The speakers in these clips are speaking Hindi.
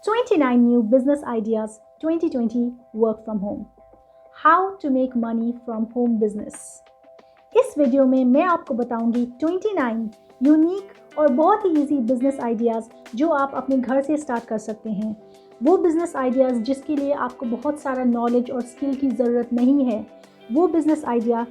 29 new business ideas 2020 work from home. How to make money from home business. इस वीडियो में मैं आपको बताऊंगी 29 यूनिक और बहुत ही इजी बिजनेस आइडियाज़ जो आप अपने घर से स्टार्ट कर सकते हैं। वो बिजनेस आइडियाज़ जिसके लिए आपको बहुत सारा नॉलेज और स्किल की ज़रूरत नहीं है। वो बिज़नेस आइडिया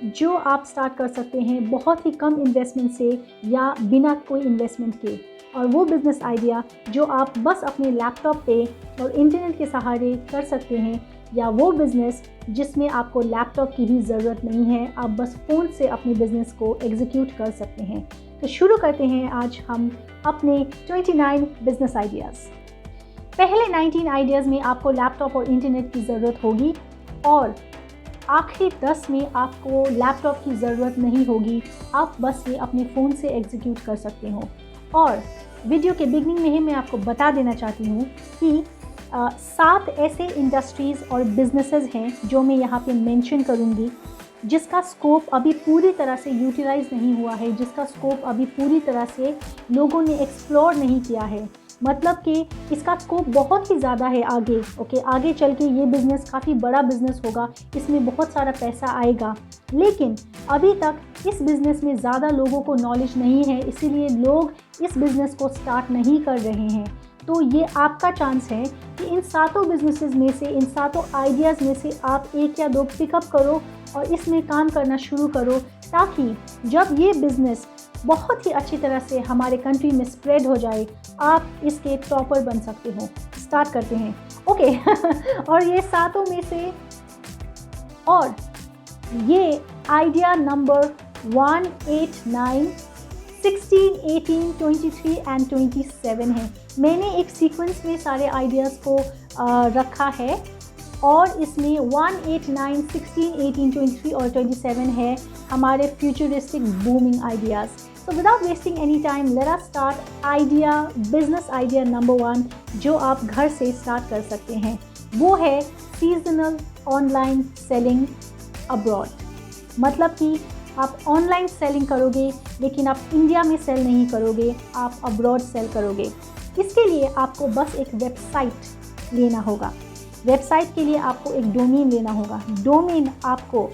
जो आप स्टार्ट कर सकते हैं बहुत ही कम इन्वेस्टमेंट से या बिना कोई इन्वेस्टमेंट के। और वो बिज़नेस आइडिया जो आप बस अपने लैपटॉप पे और इंटरनेट के सहारे कर सकते हैं, या वो बिज़नेस जिसमें आपको लैपटॉप की भी ज़रूरत नहीं है, आप बस फ़ोन से अपने बिज़नेस को एग्जीक्यूट कर सकते हैं। तो शुरू करते हैं आज हम अपने 29 बिज़नेस आइडियाज़। पहले 19 आइडियाज़ में आपको लैपटॉप और इंटरनेट की ज़रूरत होगी और आखिरी 10 में आपको लैपटॉप की ज़रूरत नहीं होगी। आप बस ये अपने फ़ोन से एग्जीक्यूट कर सकते हो। और वीडियो के बिगनिंग में ही मैं आपको बता देना चाहती हूँ कि 7 ऐसे इंडस्ट्रीज़ और बिजनेसेस हैं जो मैं यहाँ पे मेंशन करूँगी, जिसका स्कोप अभी पूरी तरह से यूटिलाइज नहीं हुआ है, जिसका स्कोप अभी पूरी तरह से लोगों ने एक्सप्लोर नहीं किया है। मतलब कि इसका स्कोप बहुत ही ज़्यादा है आगे। आगे चल के ये बिज़नेस काफ़ी बड़ा बिज़नेस होगा, इसमें बहुत सारा पैसा आएगा, लेकिन अभी तक इस बिज़नेस में ज़्यादा लोगों को नॉलेज नहीं है, इसीलिए लोग इस बिज़नेस को स्टार्ट नहीं कर रहे हैं। तो ये आपका चांस है कि इन 7 बिजनेसेस में से, इन 7 आइडियाज़ में से आप 1 या 2 पिकअप करो और इसमें काम करना शुरू करो, ताकि जब ये बिज़नेस बहुत ही अच्छी तरह से हमारे कंट्री में स्प्रेड हो जाए, आप इसके टॉपर बन सकते हो। स्टार्ट करते हैं। और ये 7 में से, और ये आइडिया नंबर 1, 8, 9, 16, 18, 23 एंड 27 है। मैंने एक सीक्वेंस में सारे आइडियाज़ को रखा है और इसमें 1, 8, 9, 16, 18, 23 और 27 है हमारे futuristic booming ideas. So without wasting any time, let us start business idea number 1 जो आप घर से स्टार्ट कर सकते हैं। वो है सीजनल ऑनलाइन सेलिंग अब्रॉड। मतलब कि आप ऑनलाइन सेलिंग करोगे, लेकिन आप इंडिया में सेल नहीं करोगे, आप अब्रॉड सेल करोगे। इसके लिए आपको बस एक वेबसाइट लेना होगा। वेबसाइट के लिए आपको एक डोमेन लेना होगा। डोमेन आपको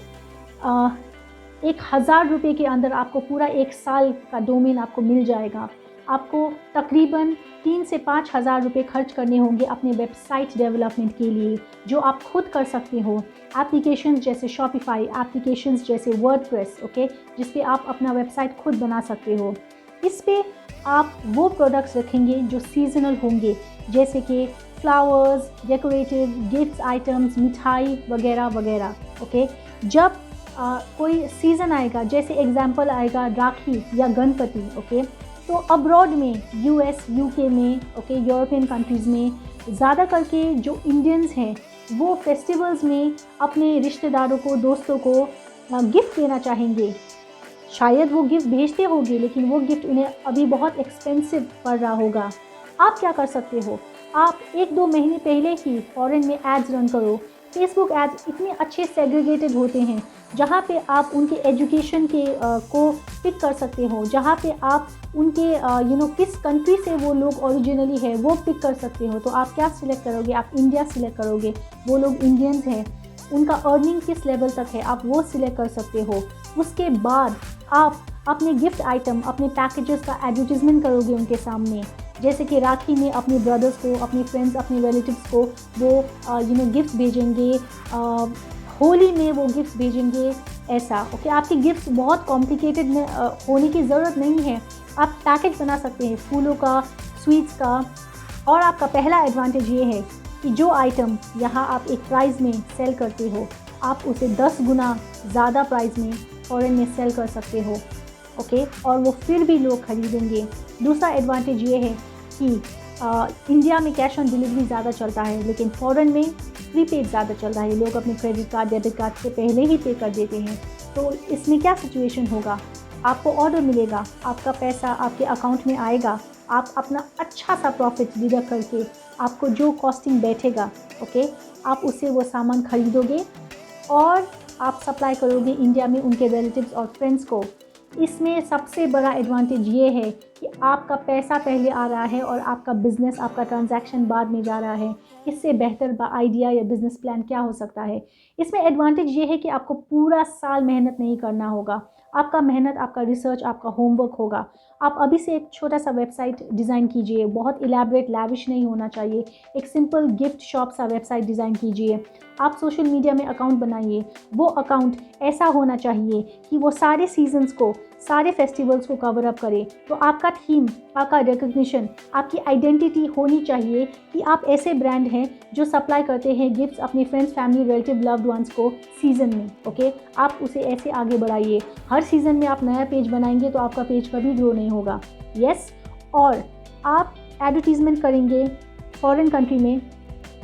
1000 रुपये के अंदर आपको पूरा 1 साल का डोमेन आपको मिल जाएगा। आपको तकरीबन 3 से 5 हज़ार रुपये खर्च करने होंगे अपने वेबसाइट डेवलपमेंट के लिए, जो आप खुद कर सकते हो। एप्लीकेशंस जैसे शॉपिफाई, एप्लीकेशंस जैसे वर्डप्रेस, जिस पे आप अपना वेबसाइट खुद बना सकते हो। इस पे आप वो प्रोडक्ट्स रखेंगे जो सीजनल होंगे, जैसे कि फ्लावर्स, डेकोरेटिव, गिफ्ट्स आइटम्स, मिठाई वगैरह वगैरह। जब कोई सीज़न आएगा, जैसे एग्जाम्पल आएगा राखी या गणपति, तो अब्रॉड में US, UK में, यूरोपियन कंट्रीज़ में ज़्यादा करके जो इंडियंस हैं वो फेस्टिवल्स में अपने रिश्तेदारों को, दोस्तों को गिफ्ट देना चाहेंगे। शायद वो गिफ्ट भेजते होंगे, लेकिन वो गिफ्ट उन्हें अभी बहुत एक्सपेंसिव पड़ रहा होगा। आप क्या कर सकते हो? आप 1-2 महीने पहले ही फॉरेन में एड्स रन करो। फेसबुक एड्स इतने अच्छे सेग्रीगेटेड होते हैं, जहाँ पे आप उनके एजुकेशन के को पिक कर सकते हो, जहाँ पे आप उनके किस कंट्री से वो लोग ओरिजिनली है वो पिक कर सकते हो। तो आप क्या सिलेक्ट करोगे? आप इंडिया सिलेक्ट करोगे। वो लोग इंडियंस हैं, उनका अर्निंग किस लेवल तक है, आप वो सिलेक्ट कर सकते हो। उसके बाद आप अपने गिफ्ट आइटम, अपने पैकेजेस का एडवर्टीजमेंट करोगे उनके सामने। जैसे कि राखी में अपने ब्रदर्स को, अपने फ्रेंड्स, अपने रिलेटिव्स को वो गिफ्ट भेजेंगे, होली में वो गिफ्ट भेजेंगे, ऐसा। आपके गिफ्ट बहुत कॉम्प्लिकेटेड में होने की ज़रूरत नहीं है। आप पैकेज बना सकते हैं फूलों का, स्वीट्स का। और आपका पहला एडवांटेज ये है कि जो आइटम यहाँ आप एक प्राइस में सेल करते हो, आप उसे 10 गुना ज़्यादा प्राइस में फॉरेन में सेल कर सकते हो। और वो फिर भी लोग खरीदेंगे। दूसरा एडवांटेज ये है कि इंडिया में कैश ऑन डिलीवरी ज़्यादा चलता है, लेकिन फॉरेन में प्रीपेड ज़्यादा चल रहा है। लोग अपने क्रेडिट कार्ड, डेबिट कार्ड से पहले ही पे कर देते हैं। तो इसमें क्या सिचुएशन होगा? आपको ऑर्डर मिलेगा, आपका पैसा आपके अकाउंट में आएगा, आप अपना अच्छा सा प्रॉफिट डिडक्ट करके आपको जो कॉस्टिंग बैठेगा, आप उससे वो सामान खरीदोगे और आप सप्लाई करोगे इंडिया में उनके रिलेटिव्स और फ्रेंड्स को। इसमें सबसे बड़ा एडवांटेज ये है कि आपका पैसा पहले आ रहा है और आपका बिजनेस, आपका ट्रांजैक्शन बाद में जा रहा है। इससे बेहतर आइडिया या बिजनेस प्लान क्या हो सकता है? इसमें एडवांटेज ये है कि आपको पूरा साल मेहनत नहीं करना होगा। आपका मेहनत, आपका रिसर्च, आपका होमवर्क होगा। आप अभी से एक छोटा सा वेबसाइट डिज़ाइन कीजिए, बहुत इलेबरेट लैविश नहीं होना चाहिए। एक सिंपल गिफ्ट शॉप सा वेबसाइट डिज़ाइन कीजिए। आप सोशल मीडिया में अकाउंट बनाइए, वो अकाउंट ऐसा होना चाहिए कि वो सारे सीजन्स को, सारे फेस्टिवल्स को कवर अप करे। तो आपका थीम, आपका रिकग्निशन, आपकी आइडेंटिटी होनी चाहिए कि आप ऐसे ब्रांड हैं जो सप्लाई करते हैं गिफ्ट्स अपने friends, family, relative, loved ones को सीज़न में। ओके, आप उसे ऐसे आगे बढ़ाइए। हर सीज़न में आप नया पेज बनाएंगे तो आपका पेज कभी ग्रो नहीं होगा। यस, और आप एडवर्टीज़मेंट करेंगे फॉरेन कंट्री में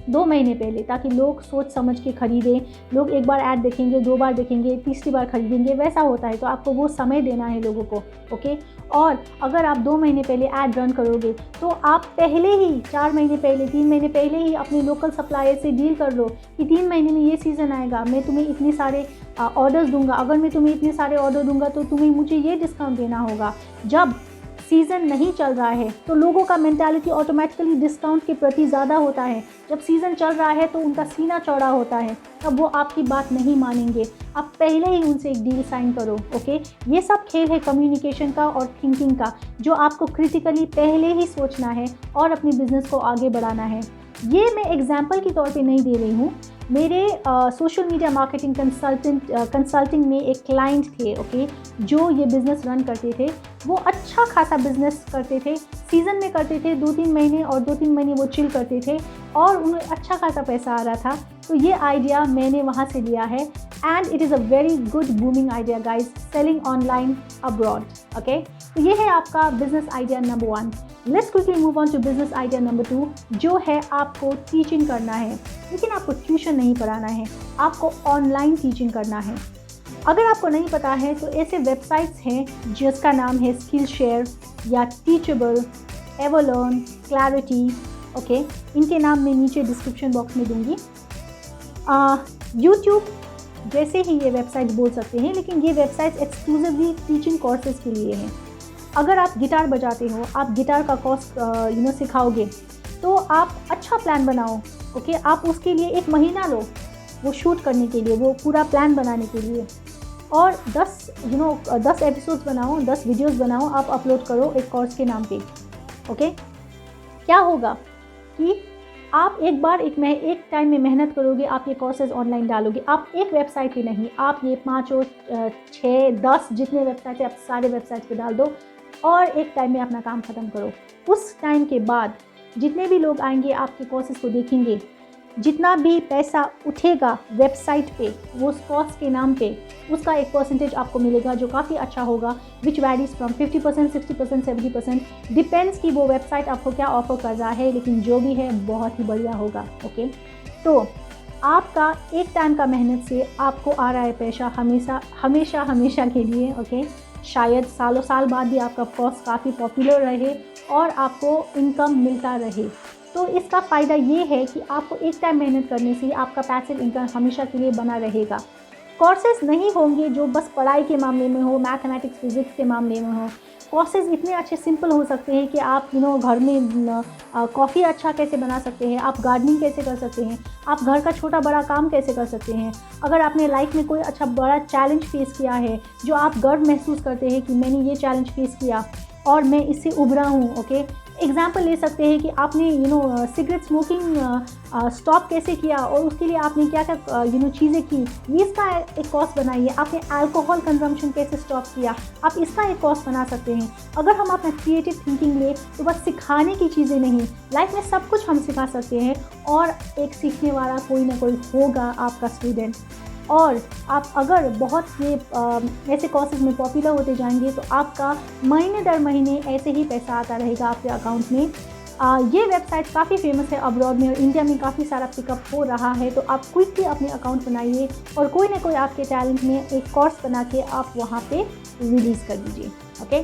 2 महीने पहले, ताकि लोग सोच समझ के खरीदें। लोग एक बार ऐड देखेंगे, 2 बार देखेंगे, तीसरी बार खरीदेंगे, वैसा होता है। तो आपको वो समय देना है लोगों को। ओके, और अगर आप 2 महीने पहले ऐड रन करोगे तो आप पहले ही 4 महीने पहले, 3 महीने पहले ही अपने लोकल सप्लायर से डील कर लो कि 3 महीने में ये सीज़न आएगा, मैं तुम्हें इतने सारे ऑर्डर्स दूंगा। अगर मैं तुम्हें इतने सारे ऑर्डर दूंगा तो तुम्हें मुझे ये डिस्काउंट देना होगा। जब सीज़न नहीं चल रहा है तो लोगों का मेंटालिटी ऑटोमेटिकली डिस्काउंट के प्रति ज़्यादा होता है। जब सीज़न चल रहा है तो उनका सीना चौड़ा होता है, तब वो आपकी बात नहीं मानेंगे। आप पहले ही उनसे एक डील साइन करो। ओके, ये सब खेल है कम्युनिकेशन का और थिंकिंग का, जो आपको क्रिटिकली पहले ही सोचना है और अपने बिजनेस को आगे बढ़ाना है। ये मैं एग्जाम्पल के तौर पे नहीं दे रही हूँ। मेरे सोशल मीडिया मार्केटिंग कंसल्टिंग में एक क्लाइंट थे, ओके, जो ये बिज़नेस रन करते थे। वो अच्छा खासा बिज़नेस करते थे, सीज़न में करते थे 2-3 महीने, और 2-3 महीने वो चिल करते थे और उन्हें अच्छा खासा पैसा आ रहा था। तो ये आइडिया मैंने वहाँ से लिया है, and it is a very good booming idea guys, selling online abroad. Okay, तो ये है आपका business idea number 1। Let's quickly move on to business idea number 2, जो है आपको टीचिंग करना है। लेकिन आपको ट्यूशन नहीं पढ़ाना है, आपको ऑनलाइन टीचिंग करना है। अगर आपको नहीं पता है तो ऐसे वेबसाइट्स हैं जिसका नाम है स्किलशेयर या टीचेबल, एवरलर्न, क्लैरिटी। ओके, इनके नाम मैं नीचे डिस्क्रिप्शन बॉक्स में दूंगी। यूट्यूब जैसे ही ये वेबसाइट बोल सकते हैं, लेकिन ये वेबसाइट्स एक्सक्लूसिवली टीचिंग कोर्सेज के लिए हैं। अगर आप गिटार बजाते हो, आप गिटार का कोर्स सिखाओगे, तो आप अच्छा प्लान बनाओ। ओके, आप उसके लिए 1 महीना लो वो शूट करने के लिए, वो पूरा प्लान बनाने के लिए, और 10 एपिसोड्स बनाओ, 10 वीडियोस बनाओ, आप अपलोड करो एक कोर्स के नाम पे। ओके, क्या होगा कि आप एक टाइम में मेहनत करोगे, आप ये कोर्सेज ऑनलाइन डालोगे। आप एक वेबसाइट पे नहीं, आप ये 5 और 6, 10 जितने वेबसाइट है आप सारे वेबसाइट पे डाल दो और एक टाइम में अपना काम ख़त्म करो। उस टाइम के बाद जितने भी लोग आएंगे आपके कोर्सेज को देखेंगे, जितना भी पैसा उठेगा वेबसाइट पे वो उस कोर्स के नाम पे, उसका एक परसेंटेज आपको मिलेगा जो काफ़ी अच्छा होगा, विच वैरीज फ्रॉम 50%, 60%, 70%, डिपेंड्स कि वो वेबसाइट आपको क्या ऑफर कर रहा है, लेकिन जो भी है बहुत ही बढ़िया होगा। ओके, तो आपका एक टाइम का मेहनत से आपको आ रहा है पैसा हमेशा के लिए। ओके, शायद सालों साल बाद भी आपका कोर्स काफ़ी पॉपुलर रहे और आपको इनकम मिलता रहे। तो इसका फ़ायदा ये है कि आपको एक टाइम मेहनत करने से आपका पैसिव इनकम हमेशा के लिए बना रहेगा। कोर्सेज नहीं होंगे जो बस पढ़ाई के मामले में हो, मैथमेटिक्स, फिजिक्स के मामले में हो। कोर्सेज इतने अच्छे सिंपल हो सकते हैं कि आप घर में कॉफ़ी अच्छा कैसे बना सकते हैं, आप गार्डनिंग कैसे कर सकते हैं, आप घर का छोटा बड़ा काम कैसे कर सकते हैं। अगर आपने लाइफ में कोई अच्छा बड़ा चैलेंज फेस किया है, जो आप गर्व महसूस करते हैं कि मैंने ये चैलेंज फेस किया और मैं इससे उभरा हूँ। ओके, एग्जाम्पल ले सकते हैं कि आपने सिगरेट स्मोकिंग स्टॉप कैसे किया और उसके लिए आपने क्या क्या चीज़ें की, ये इसका एक कोर्स बनाइए। आपने अल्कोहल कंजम्पशन कैसे स्टॉप किया, आप इसका एक कोर्स बना सकते हैं। अगर हम अपना क्रिएटिव थिंकिंग ले तो बस सिखाने की चीज़ें नहीं, लाइफ में सब कुछ हम सिखा सकते हैं और एक सीखने वाला कोई ना कोई होगा आपका स्टूडेंट। और आप अगर बहुत ये ऐसे कोर्सेज में पॉपुलर होते जाएंगे तो आपका महीने दर महीने ऐसे ही पैसा आता रहेगा आपके अकाउंट में। ये वेबसाइट काफ़ी फेमस है अब्रॉड में और इंडिया में काफ़ी सारा पिकअप हो रहा है। तो आप क्विकली अपने अकाउंट बनाइए और कोई ना कोई आपके टैलेंट में एक कोर्स बना के आप वहाँ पे रिलीज़ कर दीजिए। Okay,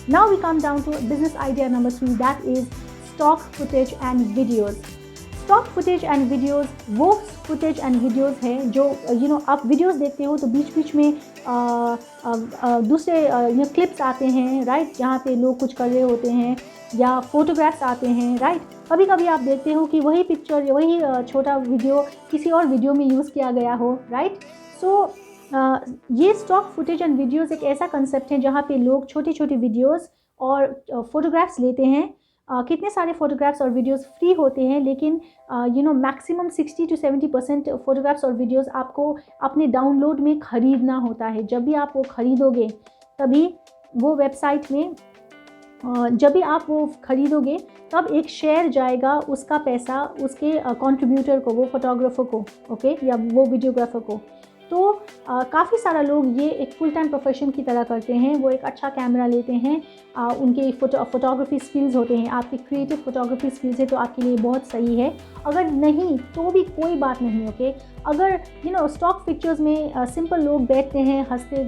now we come down to business idea number 3, that is stock footage and videos. Stock footage and videos वो फुटेज एंड वीडियोस हैं जो आप वीडियोस देखते हो तो बीच बीच में दूसरे क्लिप्स आते हैं, राइट, जहाँ पे लोग कुछ कर रहे होते हैं, या फोटोग्राफ्स आते हैं, राइट। कभी कभी आप देखते हो कि वही पिक्चर या वही छोटा वीडियो किसी और वीडियो में यूज़ किया गया हो, राइट। सो ये स्टॉक फुटेज एंड वीडियोस एक ऐसा कंसेप्ट है जहाँ पे लोग छोटी छोटी वीडियोस और फोटोग्राफ्स लेते हैं। कितने सारे फोटोग्राफ्स और वीडियोस फ्री होते हैं, लेकिन मैक्सिमम 60 to 70% फोटोग्राफ्स और वीडियोस आपको अपने डाउनलोड में ख़रीदना होता है। जब भी आप वो ख़रीदोगे तभी वो वेबसाइट में जब भी आप वो ख़रीदोगे तब एक शेयर जाएगा, उसका पैसा उसके कंट्रीब्यूटर को, वो फोटोग्राफर को, ओके, या वो वीडियोग्राफर को। तो काफ़ी सारा लोग ये एक फुल टाइम प्रोफेशन की तरह करते हैं। वो एक अच्छा कैमरा लेते हैं, उनके फोटोग्राफी स्किल्स होते हैं, आपकी क्रिएटिव फोटोग्राफी स्किल्स है तो आपके लिए बहुत सही है। अगर नहीं तो भी कोई बात नहीं, ओके। अगर स्टॉक पिक्चर्स में सिंपल लोग बैठते हैं, हंसते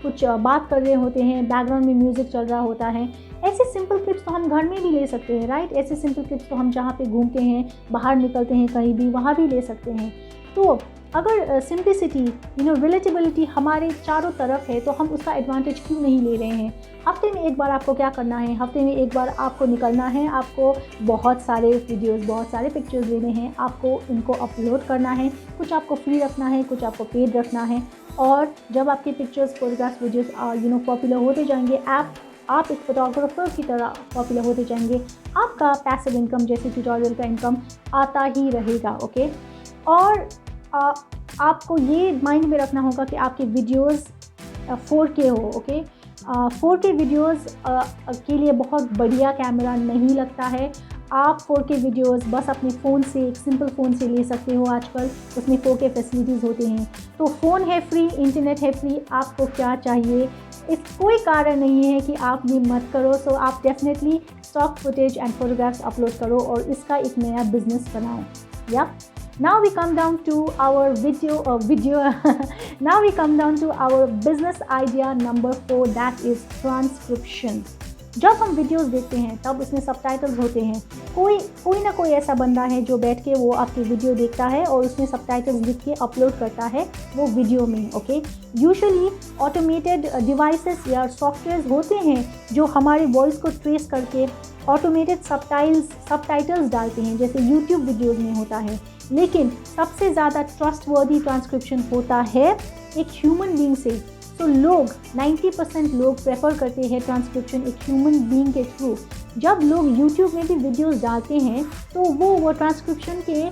कुछ बात कर रहे होते हैं, बैकग्राउंड में म्यूज़िक चल रहा होता है, ऐसे सिंपल क्लिप्स तो हम घर में भी ले सकते हैं, राइट। ऐसे सिंपल क्लिप्स तो हम जहाँ पे घूमते हैं, बाहर निकलते हैं कहीं भी, वहाँ भी ले सकते हैं। तो अगर सिंप्लिसिटी रिलेटेबिलिटी हमारे चारों तरफ है तो हम उसका एडवांटेज क्यों नहीं ले रहे हैं। हफ्ते में एक बार आपको क्या करना है, हफ्ते में एक बार आपको निकलना है, आपको बहुत सारे वीडियोस, बहुत सारे पिक्चर्स लेने हैं, आपको इनको अपलोड करना है। कुछ आपको फ्री रखना है, कुछ आपको पेड रखना है। और जब आपके पिक्चर्स, फोटोग्राफ्स, वीडियोस पॉपुलर होते जाएंगे, आप एक फोटोग्राफर की तरह पॉपुलर होते जाएंगे, आपका पैसिव इनकम जैसे ट्यूटोरियल का इनकम आता ही रहेगा, ओके। और आपको ये माइंड में रखना होगा कि आपके वीडियोस 4K हो, ओके। 4K वीडियोस के लिए बहुत बढ़िया कैमरा नहीं लगता है। आप 4K वीडियोस बस अपने फ़ोन से, एक सिंपल फ़ोन से ले सकते हो। आजकल उसमें 4K फैसिलिटीज़ होते हैं। तो फ़ोन है फ्री, इंटरनेट है फ्री, आपको क्या चाहिए। इस कोई कारण नहीं है कि आप ये मत करो। सो आप definitely stock footage and photographs upload करो और इसका एक नया बिजनेस बनाओ। या Now we come down to our now we come down to our business idea number 4, that is transcription. जब हम वीडियोस देखते हैं तब उसमें सबटाइटल्स होते हैं। कोई ना कोई ऐसा बंदा है जो बैठ के वो आपकी वीडियो देखता है और उसमें सबटाइटल्स लिख के अपलोड करता है वो वीडियो में, ओके। यूजुअली ऑटोमेटेड डिवाइसेस या सॉफ्टवेयर्स होते हैं जो हमारे वॉइस को ट्रेस करके ऑटोमेटेड सबटाइटल्स डालते हैं, जैसे यूट्यूब वीडियोज़ में होता है। लेकिन सबसे ज़्यादा ट्रस्टवर्दी ट्रांसक्रिप्शन होता है एक ह्यूमन बीइंग से। तो 90% लोग प्रेफर करते हैं ट्रांसक्रिप्शन एक ह्यूमन बीइंग के थ्रू। जब लोग यूट्यूब में भी वीडियोस डालते हैं तो वो ट्रांसक्रिप्शन के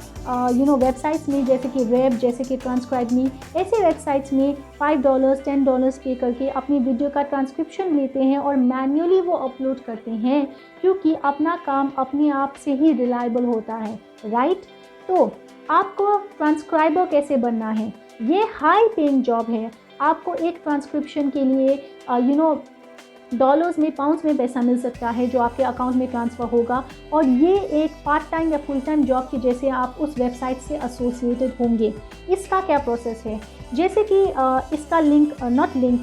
वेबसाइट्स में, जैसे कि रेब, जैसे कि ट्रांसक्राइब मी, ऐसे वेबसाइट्स में $5 $10 पे करके अपनी वीडियो का ट्रांसक्रिप्शन लेते हैं और मैन्युअली वो अपलोड करते हैं, क्योंकि अपना काम अपने आप से ही रिलायबल होता है, राइट। तो आपको ट्रांसक्राइबर कैसे बनना है, ये हाई पेइंग जॉब है। आपको एक ट्रांसक्रिप्शन के लिए डॉलर्स में, पाउंड्स में पैसा मिल सकता है जो आपके अकाउंट में ट्रांसफ़र होगा, और ये एक पार्ट टाइम या फुल टाइम जॉब के जैसे आप उस वेबसाइट से एसोसिएटेड होंगे। इसका क्या प्रोसेस है, जैसे कि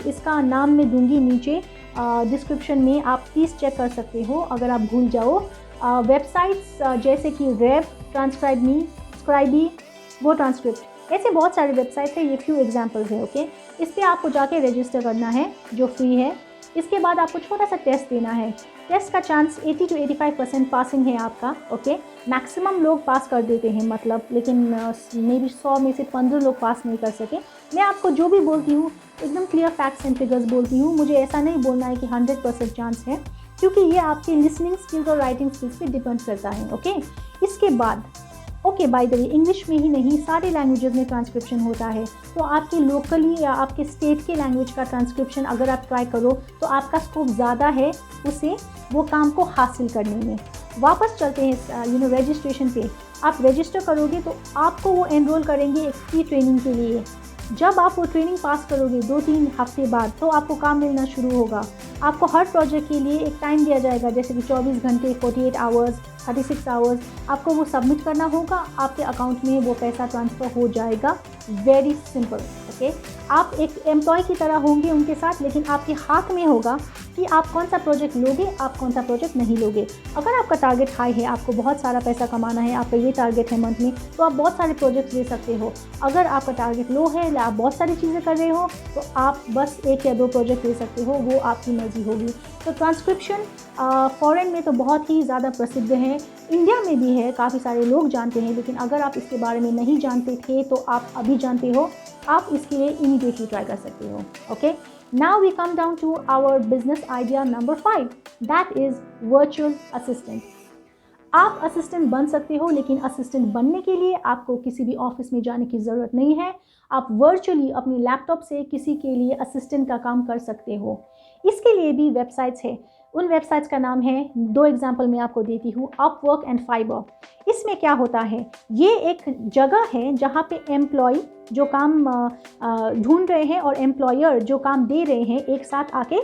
इसका नाम मैं दूंगी नीचे डिस्क्रिप्शन में, आप प्लीज़ चेक कर सकते हो अगर आप भूल जाओ। वेबसाइट्स जैसे कि रेब, ट्रांसक्राइब मी, स्क्राइबी, वो ट्रांसक्रिप्ट, ऐसे बहुत सारे वेबसाइट्स हैं, ये फ्यू एग्जांपल्स है, ओके। इस पर आपको जाके रजिस्टर करना है जो फ्री है। इसके बाद आपको छोटा सा टेस्ट देना है। टेस्ट का चांस 80 to 85% पासिंग है आपका, ओके। मैक्सिमम लोग पास कर देते हैं, मतलब, लेकिन मे बी 100 में से 15 लोग पास नहीं कर सके। मैं आपको जो भी बोलती हूँ एकदम क्लियर फैक्ट्स एंड फिगर्स बोलती हूँ। मुझे ऐसा नहीं बोलना है कि 100% चांस है, क्योंकि ये आपके लिसनिंग स्किल्स और राइटिंग स्किल्स पे डिपेंड करता है, ओके। इसके बाद okay, by the way, English में ही नहीं, सारे लैंग्वेजेस में ट्रांसक्रिप्शन होता है। तो आपके लोकली या आपके स्टेट के लैंग्वेज का ट्रांसक्रिप्शन अगर आप ट्राई करो तो आपका स्कोप ज़्यादा है उसे वो काम को हासिल करने में। वापस चलते हैं रजिस्ट्रेशन पे। आप रजिस्टर करोगे तो आपको वो एनरोल करेंगे एक फ्री ट्रेनिंग के लिए। जब आप वो ट्रेनिंग पास करोगे 2-3 हफ्ते बाद, तो आपको काम मिलना शुरू होगा। आपको हर प्रोजेक्ट के लिए एक टाइम दिया जाएगा, जैसे कि 24 घंटे, 48 आवर्स, 36 आवर्स। आपको वो सबमिट करना होगा, आपके अकाउंट में वो पैसा ट्रांसफ़र हो जाएगा। Very simple, okay. आप एक एम्प्लॉय की तरह होंगे उनके साथ, लेकिन आपके हाथ में होगा कि आप कौन सा प्रोजेक्ट लोगे, आप कौन सा प्रोजेक्ट नहीं लोगे। अगर आपका टारगेट हाई है, आपको बहुत सारा पैसा कमाना है, आपका ये टारगेट है मंथ में, तो आप बहुत सारे प्रोजेक्ट्स ले सकते हो। अगर आपका टारगेट लो है या आप बहुत सारी चीज़ें कर रहे हो, तो आप बस 1 या 2 प्रोजेक्ट ले सकते हो, वो आपकी मर्ज़ी होगी। तो ट्रांसक्रिप्शन फ़ॉरेन में तो बहुत ही ज़्यादा प्रसिद्ध है, इंडिया में भी है, काफ़ी सारे लोग जानते हैं, लेकिन अगर आप इसके बारे में नहीं जानते थे तो आप अभी जानते हो, आप इसके लिए इमीडिएटली ट्राई कर सकते हो। Okay, now we come down to our business idea number 5, that is virtual assistant. आप असिस्टेंट बन सकते हो, लेकिन असिस्टेंट बनने के लिए आपको किसी भी ऑफिस में जाने की ज़रूरत नहीं है। आप वर्चुअली अपने लैपटॉप से किसी के लिए असिस्टेंट का काम कर सकते हो। इसके लिए भी वेबसाइट्स है। उन वेबसाइट्स का नाम है, 2 एग्जांपल मैं आपको देती हूँ, अपवर्क एंड फाइवर। इसमें क्या होता है, ये एक जगह है जहाँ पे एम्प्लॉय जो काम ढूंढ रहे हैं और एम्प्लॉयर जो काम दे रहे हैं, एक साथ आके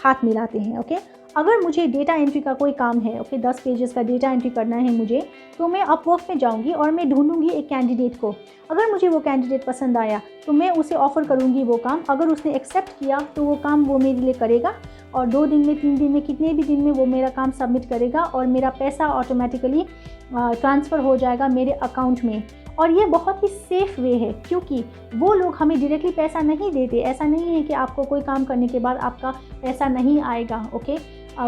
हाथ मिलाते हैं। ओके, अगर मुझे डेटा एंट्री का कोई काम है, ओके, 10 पेजेस का डेटा एंट्री करना है मुझे, तो मैं अपवर्क में जाऊंगी और मैं ढूंढूंगी एक कैंडिडेट को। अगर मुझे वो कैंडिडेट पसंद आया तो मैं उसे ऑफ़र करूंगी वो काम। अगर उसने एक्सेप्ट किया तो वो काम वो मेरे लिए करेगा और 2 दिन में, 3 दिन में, कितने भी दिन में वो मेरा काम सबमिट करेगा और मेरा पैसा ऑटोमेटिकली ट्रांसफ़र हो जाएगा मेरे अकाउंट में। और ये बहुत ही सेफ़ वे है, क्योंकि वो लोग हमें डायरेक्टली पैसा नहीं देते। ऐसा नहीं है कि आपको कोई काम करने के बाद आपका पैसा नहीं आएगा। ओके,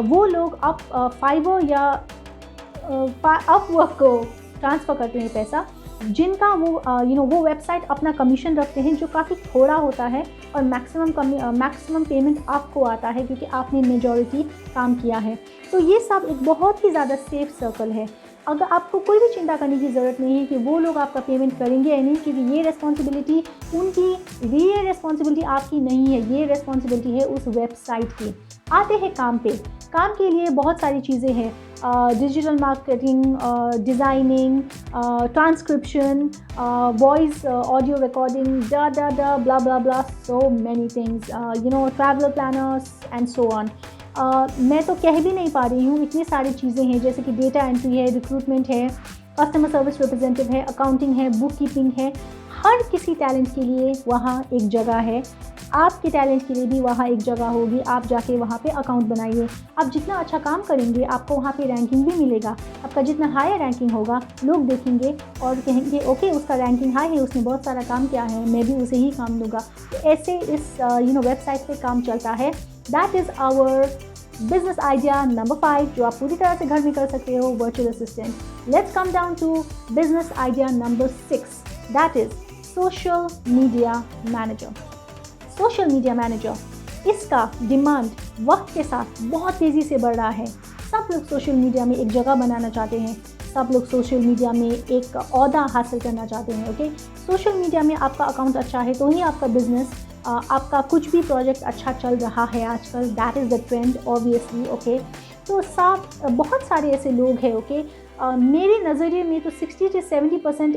वो लोग फाइवर या अपवर्क को ट्रांसफ़र करते हैं पैसा, जिनका वो वेबसाइट अपना कमीशन रखते हैं, जो काफ़ी थोड़ा होता है, और मैक्सिमम पेमेंट आपको आता है क्योंकि आपने मेजॉरिटी काम किया है। तो ये सब एक बहुत ही ज़्यादा सेफ सर्कल है। अगर आपको कोई भी चिंता करने की ज़रूरत नहीं है कि वो लोग आपका पेमेंट करेंगे या नहीं, क्योंकि ये रिस्पॉन्सिबिलिटी उनकी, ये रिस्पॉन्सिबिलिटी आपकी नहीं है, ये रिस्पॉन्सिबिलिटी है उस वेबसाइट की। आते हैं काम पे। काम के लिए बहुत सारी चीज़ें हैं, digital marketing, designing, transcription, voice audio recording, blah blah blah, so many things, travel planners and so on. मैं तो कह भी नहीं पा रही हूँ, इतनी सारी चीज़ें हैं, जैसे कि डेटा एंट्री है, रिक्रूटमेंट है, कस्टमर सर्विस रिप्रेजेंटेटिव है, अकाउंटिंग है, बुक कीपिंग है। हर किसी टैलेंट के लिए वहाँ एक जगह है। आपके टैलेंट के लिए भी वहाँ एक जगह होगी। आप जाके वहाँ पे अकाउंट बनाइए। आप जितना अच्छा काम करेंगे आपको वहाँ पे रैंकिंग भी मिलेगा। आपका जितना हाई रैंकिंग होगा, लोग देखेंगे और कहेंगे ओके, उसका रैंकिंग हाई है, उसने बहुत सारा काम किया है, मैं भी उसे ही काम दूंगा। तो ऐसे इस वेबसाइट पे काम चलता है। That is our business idea number 5, जो आप पूरी तरह से घर में कर सकते हो, virtual assistant. Let's come down to business idea number 6, that is social media manager. Social media manager, इसका डिमांड वक्त के साथ बहुत तेज़ी से बढ़ रहा है। सब लोग सोशल मीडिया में एक जगह बनाना चाहते हैं, सब लोग सोशल मीडिया में एक ओहदा हासिल करना चाहते हैं। ओके, सोशल मीडिया में आपका अकाउंट अच्छा है तो ही आपका बिजनेस, आपका कुछ भी प्रोजेक्ट अच्छा चल रहा है आजकल। That is the trend obviously. Okay, तो बहुत सारे ऐसे लोग हैं। ओके, मेरे नज़रिए में तो 60 से 70%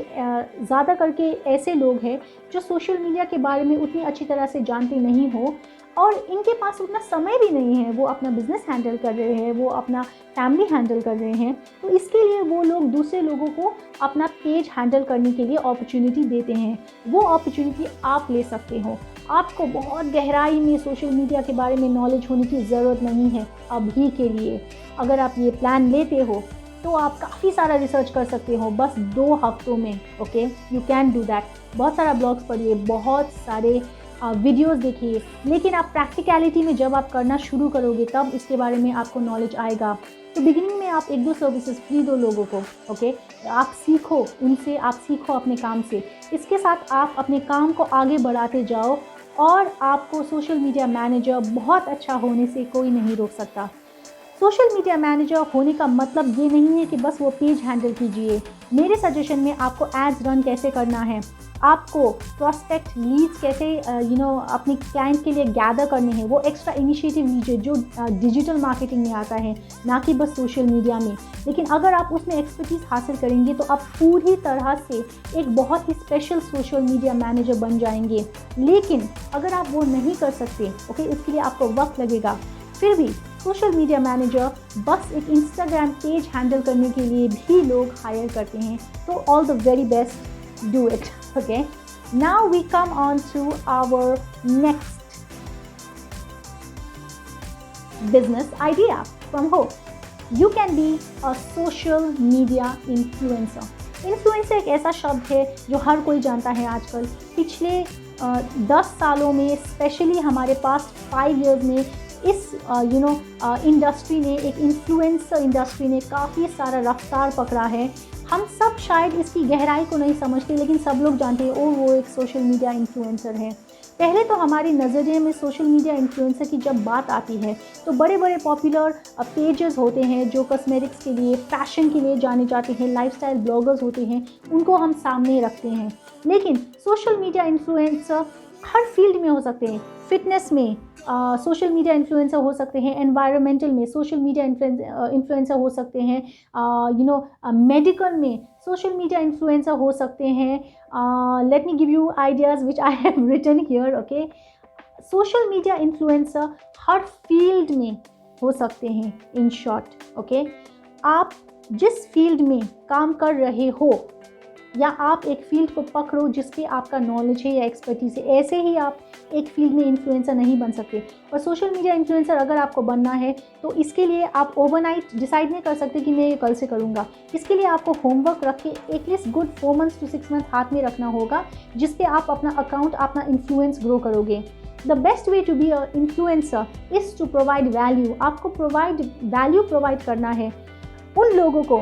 ज़्यादा करके ऐसे लोग हैं जो सोशल मीडिया के बारे में उतनी अच्छी तरह से जानते नहीं हो, और इनके पास उतना समय भी नहीं है। वो अपना बिज़नेस हैंडल कर रहे हैं, वो अपना फैमिली हैंडल कर रहे हैं, तो इसके लिए वो लोग दूसरे लोगों को अपना पेज हैंडल करने के लिए अपॉर्चुनिटी देते हैं। वो अपॉर्चुनिटी आप ले सकते हो। आपको बहुत गहराई में सोशल मीडिया के बारे में नॉलेज होने की ज़रूरत नहीं है अभी के लिए। अगर आप ये प्लान लेते हो तो आप काफ़ी सारा रिसर्च कर सकते हो बस 2 हफ्तों में। Okay, you can do that. बहुत सारा ब्लॉग्स पढ़िए, बहुत सारे वीडियोस देखिए, लेकिन आप प्रैक्टिकलिटी में जब आप करना शुरू करोगे तब इसके बारे में आपको नॉलेज आएगा। तो बिगिनिंग में आप 1-2 सर्विसेज फ्री दो लोगों को। ओके, आप सीखो उनसे, आप सीखो अपने काम से। इसके साथ आप अपने काम को आगे बढ़ाते जाओ और आपको सोशल मीडिया मैनेजर बहुत अच्छा होने से कोई नहीं रोक सकता। सोशल मीडिया मैनेजर होने का मतलब ये नहीं है कि बस वो पेज हैंडल कीजिए। मेरे सजेशन में आपको एड्स रन कैसे करना है, आपको प्रॉस्पेक्ट लीड्स कैसे अपने क्लाइंट के लिए गैदर करने हैं, वो एक्स्ट्रा इनिशिएटिव लीजिए जो डिजिटल मार्केटिंग में आता है, ना कि बस सोशल मीडिया में। लेकिन अगर आप उसमें एक्सपर्टीज़ हासिल करेंगे तो आप पूरी तरह से एक बहुत ही स्पेशल सोशल मीडिया मैनेजर बन जाएंगे। लेकिन अगर आप वो नहीं कर सकते, ओके, इसके लिए आपको वक्त लगेगा। फिर भी सोशल मीडिया मैनेजर बस एक इंस्टाग्राम पेज हैंडल करने के लिए भी लोग हायर करते हैं। तो all the very best, do it. Okay, now we come on to our next business idea from home. You can be a social media influencer. Influencer एक ऐसा शब्द है जो हर कोई जानता है आजकल। पिछले 10 सालों में, स्पेशली हमारे पास्ट 5 years में, इस इंडस्ट्री ने, एक इन्फ्लुएंसर इंडस्ट्री ने काफ़ी सारा रफ्तार पकड़ा है। हम सब शायद इसकी गहराई को नहीं समझते, लेकिन सब लोग जानते हैं ओ वो एक सोशल मीडिया इन्फ्लुएंसर है। पहले तो हमारे नज़रिए में सोशल मीडिया इन्फ्लुएंसर की जब बात आती है तो बड़े बड़े पॉपुलर पेजेस होते हैं जो कॉस्मेटिक्स के लिए, फैशन के लिए जाने जाते हैं, लाइफस्टाइल ब्लॉगर्स होते हैं, उनको हम सामने रखते हैं। लेकिन सोशल मीडिया इन्फ्लुएंसर हर फील्ड में हो सकते हैं। फिटनेस में सोशल मीडिया इन्फ्लुएंसर हो सकते हैं, एनवायरमेंटल में सोशल मीडिया इन्फ्लुएंसर हो सकते हैं, मेडिकल में सोशल मीडिया इन्फ्लुएंसर हो सकते हैं। Let me give you ideas which I have written here. Okay, social media influencer हर फील्ड में हो सकते हैं। इन शॉर्ट, ओके, आप जिस फील्ड में काम कर रहे हो या आप एक फील्ड को पकड़ो जिसके आपका नॉलेज है या एक्सपर्टीज है, ऐसे ही आप एक फील्ड में इन्फ्लुएंसर नहीं बन सकते। और सोशल मीडिया इन्फ्लुएंसर अगर आपको बनना है तो इसके लिए आप ओवरनाइट डिसाइड नहीं कर सकते कि मैं ये कल से करूँगा। इसके लिए आपको होमवर्क रख के at least good 4 months to 6 months हाथ में रखना होगा, जिससे आप अपना अकाउंट, अपना इन्फ्लुएंस ग्रो करोगे। The best way to be a influencer is to provide value. आपको वैल्यू प्रोवाइड करना है उन लोगों को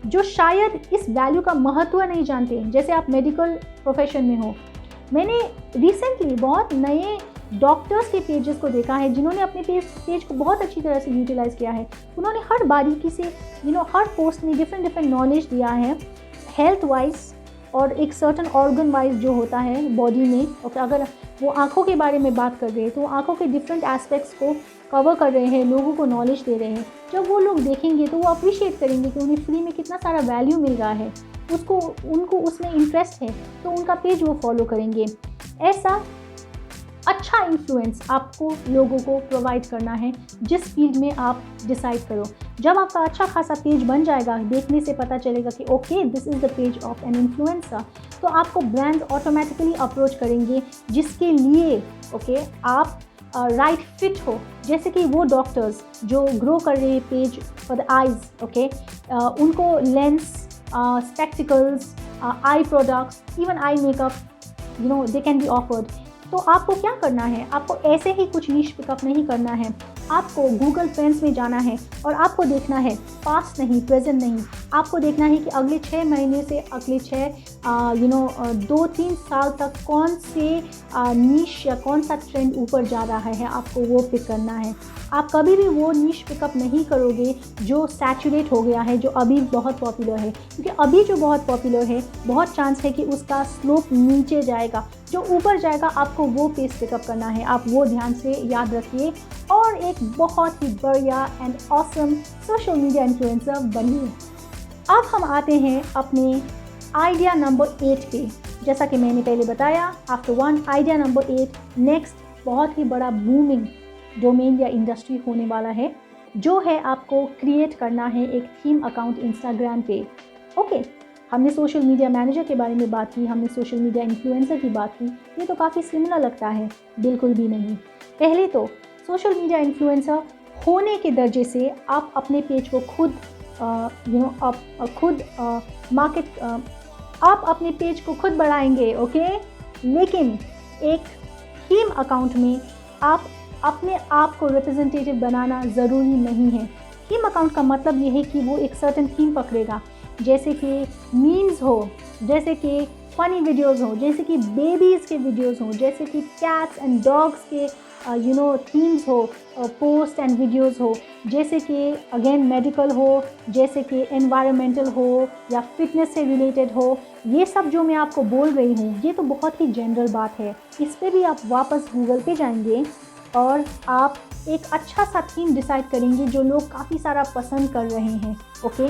जो शायद इस वैल्यू का महत्व नहीं जानते। जैसे आप मेडिकल प्रोफेशन में हो, मैंने रिसेंटली बहुत नए डॉक्टर्स के पेजेस को देखा है जिन्होंने अपने पेज को बहुत अच्छी तरह से यूटिलाइज़ किया है। उन्होंने हर बारीकी से हर पोस्ट में डिफरेंट नॉलेज दिया है, हेल्थ वाइज और एक सर्टन ऑर्गन वाइज जो होता है बॉडी में। और अगर वो आँखों के बारे में बात कर रहे हैं तो वो आँखों के डिफरेंट एस्पेक्ट्स को कवर कर रहे हैं, लोगों को नॉलेज दे रहे हैं। जब वो लोग देखेंगे तो वो अप्रिशिएट करेंगे कि उन्हें फ्री में कितना सारा वैल्यू मिल रहा है, उनको उसमें इंटरेस्ट है, तो उनका पेज वो फॉलो करेंगे। ऐसा अच्छा इन्फ्लुएंस आपको लोगों को प्रोवाइड करना है जिस फील्ड में आप डिसाइड करो। जब आपका अच्छा खासा पेज बन जाएगा, देखने से पता चलेगा कि okay this is the page of an influencer, तो आपको ब्रांड ऑटोमेटिकली अप्रोच करेंगे जिसके लिए आप राइट फिट हो। जैसे कि वो डॉक्टर्स जो ग्रो कर रहे हैं पेज फॉर द आइज़, उनको lens, spectacles, I products, even eye makeup, they can be offered. तो आपको क्या करना है, आपको ऐसे ही कुछ नीश पिकअप नहीं करना है। आपको गूगल ट्रेंड्स में जाना है और आपको देखना है पास्ट नहीं, प्रेजेंट नहीं, आपको देखना है कि अगले 6 महीने से अगले 2-3 साल तक कौन से नीश या कौन सा ट्रेंड ऊपर जा रहा है, आपको वो पिक करना है। आप कभी भी वो नीश पिकअप नहीं करोगे जो सैचुरेट हो गया है, जो अभी बहुत पॉपुलर है, क्योंकि अभी जो बहुत पॉपुलर है बहुत चांस है कि उसका स्लोप नीचे जाएगा, जो ऊपर जाएगा आपको वो पेज पिकअप करना है। आप वो ध्यान से याद रखिए और एक बहुत ही बढ़िया and awesome social media influencer बनिए। अब हम आते हैं अपने आइडिया नंबर 8 पे। जैसा कि मैंने पहले बताया, आफ्टर 1 आइडिया नंबर 8 नेक्स्ट बहुत ही बड़ा बूमिंग डोमेन या इंडस्ट्री होने वाला है, जो है आपको क्रिएट करना है एक थीम अकाउंट इंस्टाग्राम पे। ओके, हमने सोशल मीडिया मैनेजर के बारे में बात की, हमने सोशल मीडिया इन्फ्लुएंसर की बात की, ये तो काफ़ी सिमिलर लगता है। बिल्कुल भी नहीं। पहले तो सोशल मीडिया इन्फ्लुएंसर होने के दर्जे से आप अपने पेज को आप अपने पेज को खुद बढ़ाएंगे, ओके। लेकिन एक थीम अकाउंट में आप अपने आप को रिप्रेजेंटेटिव बनाना ज़रूरी नहीं है। थीम अकाउंट का मतलब ये है कि वो एक सर्टन थीम पकड़ेगा, जैसे कि मीम्स हो, जैसे कि फ़नी वीडियोस हो, जैसे कि बेबीज़ के वीडियोस हो, जैसे कि कैट्स एंड डॉग्स के थीम्स हो, पोस्ट एंड वीडियोस हो, जैसे कि अगेन मेडिकल हो, जैसे कि एनवायरमेंटल हो या फिटनेस से रिलेटेड हो। ये सब जो मैं आपको बोल रही हूँ ये तो बहुत ही जनरल बात है। इस पर भी आप वापस गूगल पे जाएंगे और आप एक अच्छा सा थीम डिसाइड करेंगे जो लोग काफ़ी सारा पसंद कर रहे हैं, ओके।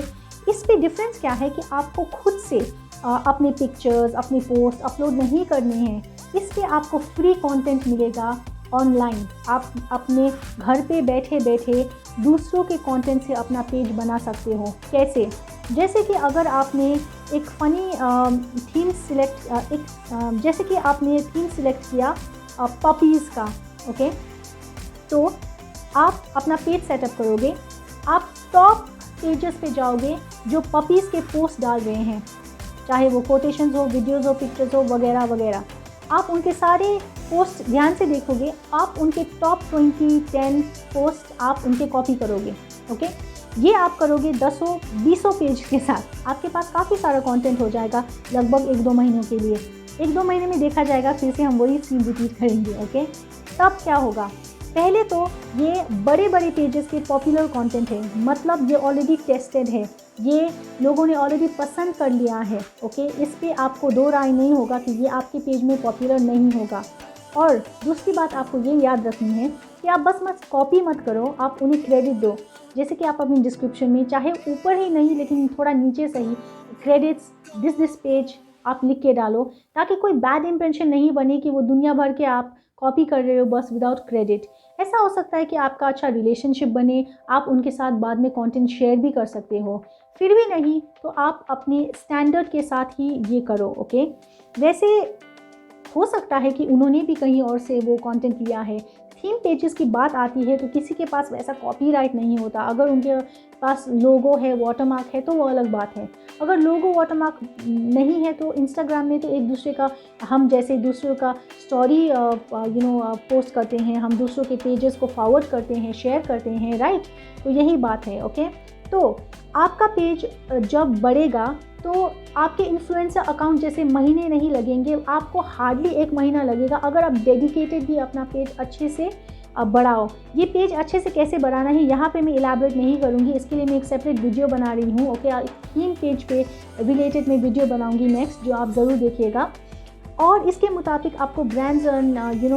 इस पे डिफरेंस क्या है कि आपको खुद से अपने पिक्चर्स, अपने पोस्ट अपलोड नहीं करने हैं। इस पे आपको फ्री कंटेंट मिलेगा ऑनलाइन। आप अपने घर पे बैठे बैठे दूसरों के कंटेंट से अपना पेज बना सकते हो। कैसे? जैसे कि अगर आपने एक फ़नी थीम जैसे कि आपने थीम सिलेक्ट किया पपीज़ का, ओके, तो आप अपना पेज सेटअप करोगे, आप टॉप पेजेस पे जाओगे जो पपीज़ के पोस्ट डाल रहे हैं, चाहे वो कोटेशंस हो, वीडियोस हो, पिक्चर्स हो, वगैरह वगैरह। आप उनके सारे पोस्ट ध्यान से देखोगे, आप उनके टॉप 20-10 पोस्ट आप उनके कॉपी करोगे। ओके, ये आप करोगे 10-20 पेज के साथ, आपके पास काफ़ी सारा कंटेंट हो जाएगा लगभग 1-2 महीनों के लिए। 1-2 महीने में देखा जाएगा फिर से हम वही सीन रिपीट करेंगे। ओके, तब क्या होगा, पहले तो ये बड़े बड़े पेजेस के पॉपुलर कंटेंट है, मतलब ये ऑलरेडी टेस्टेड है, ये लोगों ने ऑलरेडी पसंद कर लिया है। ओके, इस पे आपको दो राय नहीं होगा कि ये आपके पेज में पॉपुलर नहीं होगा। और दूसरी बात आपको ये याद रखनी है कि आप बस कॉपी मत करो, आप उन्हें क्रेडिट दो। जैसे कि आप अपनी डिस्क्रिप्शन में, चाहे ऊपर ही नहीं लेकिन थोड़ा नीचे से ही, क्रेडिट्स दिस पेज आप लिख के डालो, ताकि कोई बैड इंप्रेशन नहीं बने कि वो दुनिया भर के आप कॉपी कर रहे हो बस विदाउट क्रेडिट। ऐसा हो सकता है कि आपका अच्छा रिलेशनशिप बने, आप उनके साथ बाद में कंटेंट शेयर भी कर सकते हो। फिर भी नहीं तो आप अपने स्टैंडर्ड के साथ ही ये करो। ओके, वैसे हो सकता है कि उन्होंने भी कहीं और से वो कंटेंट लिया है। थीम पेजेस की बात आती है तो किसी के पास वैसा कॉपीराइट नहीं होता। अगर उनके पास लोगो है, वाटरमार्क है तो वो अलग बात है। अगर लोगो वाटरमार्क नहीं है तो इंस्टाग्राम में तो एक दूसरे का, हम जैसे दूसरों का स्टोरी पोस्ट करते हैं, हम दूसरों के पेजेस को फॉरवर्ड करते हैं, शेयर करते हैं, राइट। तो यही बात है। ओके, तो आपका पेज जब बढ़ेगा तो आपके इन्फ्लुएंसर अकाउंट जैसे महीने नहीं लगेंगे, आपको हार्डली 1 महीना लगेगा अगर आप डेडिकेटेडली अपना पेज अच्छे से बढ़ाओ। ये पेज अच्छे से कैसे बढ़ाना है यहाँ पे मैं इलाबरेट नहीं करूँगी, इसके लिए मैं एक सेपरेट वीडियो बना रही हूँ। ओके, थीम पेज पे रिलेटेड मैं वीडियो बनाऊँगी नेक्स्ट, जो आप ज़रूर देखिएगा। और इसके मुताबिक आपको ब्रांड्स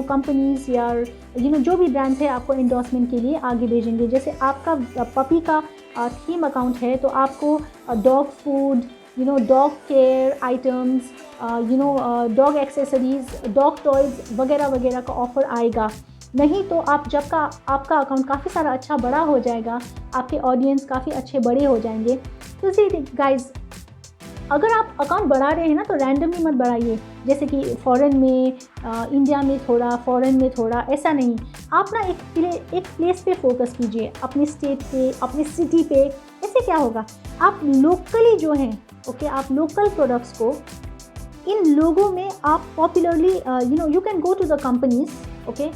कंपनीज़ या जो भी ब्रांड्स है आपको एंडोर्समेंट के लिए आगे भेजेंगे। जैसे आपका पपी का थीम अकाउंट है तो आपको dog food, dog care items, dog accessories, dog toys वगैरह वगैरह का ऑफ़र आएगा। नहीं तो आप जब का आपका अकाउंट काफ़ी सारा अच्छा बड़ा हो जाएगा, आपके ऑडियंस काफ़ी अच्छे बड़े हो जाएंगे। तो सी गाइज, अगर आप अकाउंट बढ़ा रहे हैं ना तो रैंडमली मत बढ़ाइए, जैसे कि फ़ॉरेन में, इंडिया में थोड़ा, फ़ॉरेन में थोड़ा, ऐसा नहीं। आप ना एक प्लेस पे फोकस कीजिए, अपने स्टेट पे, अपनी सिटी पे। इससे क्या होगा, आप लोकली जो हैं, ओके, आप लोकल प्रोडक्ट्स को इन लोगों में आप popularly you can go to the companies. Okay,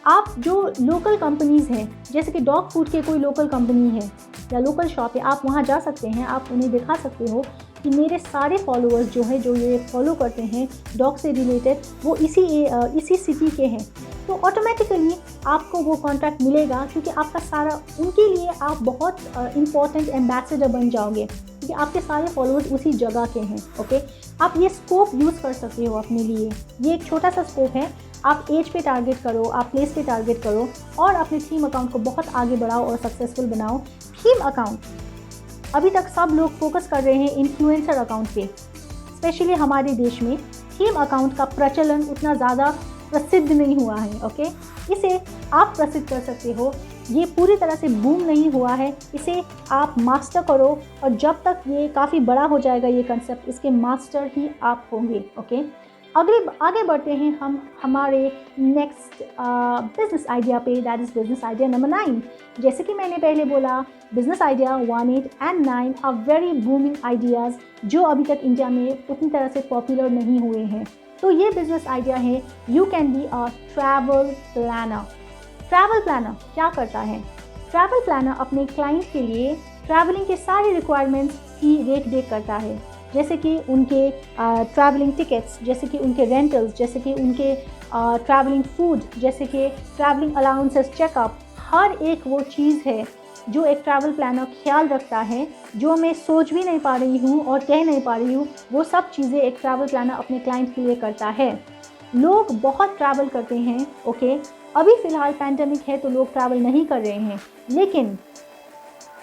आप जो लोकल कंपनीज़ हैं, जैसे कि डॉग फूड के कोई लोकल कंपनी है या लोकल शॉप है, आप वहाँ जा सकते हैं, आप उन्हें दिखा सकते हो कि मेरे सारे फॉलोअर्स जो हैं, जो ये फॉलो करते हैं डॉग से रिलेटेड, वो इसी सिटी के हैं। तो ऑटोमेटिकली आपको वो कॉन्ट्रैक्ट मिलेगा, क्योंकि आपका सारा, उनके लिए आप बहुत इम्पॉर्टेंट एम्बेसडर बन जाओगे, क्योंकि आपके सारे फॉलोअर्स उसी जगह के हैं। ओके, आप ये स्कोप यूज़ कर सकते हो अपने लिए। ये एक छोटा सा स्कोप है, आप एज पे टारगेट करो, आप प्लेस पे टारगेट करो और अपने थीम अकाउंट को बहुत आगे बढ़ाओ और सक्सेसफुल बनाओ। थीम अकाउंट अभी तक सब लोग फोकस कर रहे हैं इन्फ्लुएंसर अकाउंट पे, स्पेशली हमारे देश में थीम अकाउंट का प्रचलन उतना ज़्यादा प्रसिद्ध नहीं हुआ है। ओके, इसे आप प्रसिद्ध कर सकते हो। ये पूरी तरह से बूम नहीं हुआ है, इसे आप मास्टर करो, और जब तक ये काफ़ी बड़ा हो जाएगा ये कंसेप्ट, इसके मास्टर ही आप होंगे। ओके, आगे बढ़ते हैं हम हमारे नेक्स्ट बिजनेस आइडिया पे, that is business idea number 9। जैसे कि मैंने पहले बोला, business idea 1, 8 and 9 are very booming ideas, जो अभी तक इंडिया में उतनी तरह से पॉपुलर नहीं हुए हैं। तो ये बिजनेस आइडिया है, you can be a travel planner. Travel planner क्या करता है? ट्रैवल प्लानर अपने क्लाइंट के लिए ट्रैवलिंग के सारे रिक्वायरमेंट्स की रेख देख करता है, जैसे कि उनके ट्रैवलिंग टिकट्स, जैसे कि उनके रेंटल्स, जैसे कि उनके ट्रैवलिंग फूड, जैसे कि ट्रैवलिंग अलाउंसेस, चेकअप, हर एक वो चीज़ है जो एक ट्रैवल प्लानर ख्याल रखता है, जो मैं सोच भी नहीं पा रही हूँ और कह नहीं पा रही हूँ। वो सब चीज़ें एक ट्रैवल प्लानर अपने क्लाइंट के लिए करता है। लोग बहुत ट्रैवल करते हैं। ओके, अभी फ़िलहाल पैंडेमिक है तो लोग ट्रैवल नहीं कर रहे हैं, लेकिन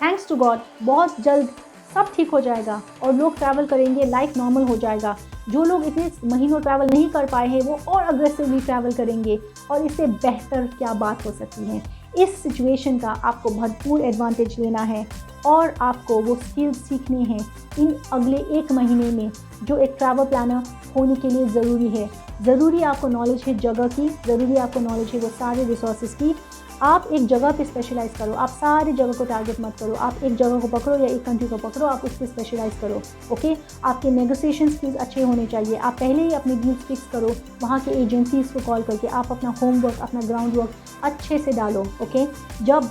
थैंक्स टू गॉड बहुत जल्द सब ठीक हो जाएगा और लोग ट्रैवल करेंगे, लाइफ नॉर्मल हो जाएगा। जो लोग इतने महीनों ट्रैवल नहीं कर पाए हैं वो और अग्रेसिवली ट्रैवल करेंगे, और इससे बेहतर क्या बात हो सकती है। इस सिचुएशन का आपको भरपूर एडवांटेज लेना है और आपको वो स्किल्स सीखने हैं इन अगले 1 महीने में, जो एक ट्रैवल प्लानर होने के लिए ज़रूरी है। ज़रूरी आपको नॉलेज है जगह की, ज़रूरी आपको नॉलेज है वो सारे रिसोर्सेज की। आप एक जगह पे स्पेशलाइज़ करो, आप सारी जगह को टारगेट मत करो, आप एक जगह को पकड़ो या एक कंट्री को पकड़ो, आप उस पर स्पेशलाइज़ करो। ओके, आपके नेगोशिएशन स्किल्स अच्छे होने चाहिए। आप पहले ही अपने डील्स फिक्स करो, वहाँ के एजेंसीज़ को कॉल करके आप अपना होमवर्क, अपना ग्राउंड वर्क अच्छे से डालो। ओके, जब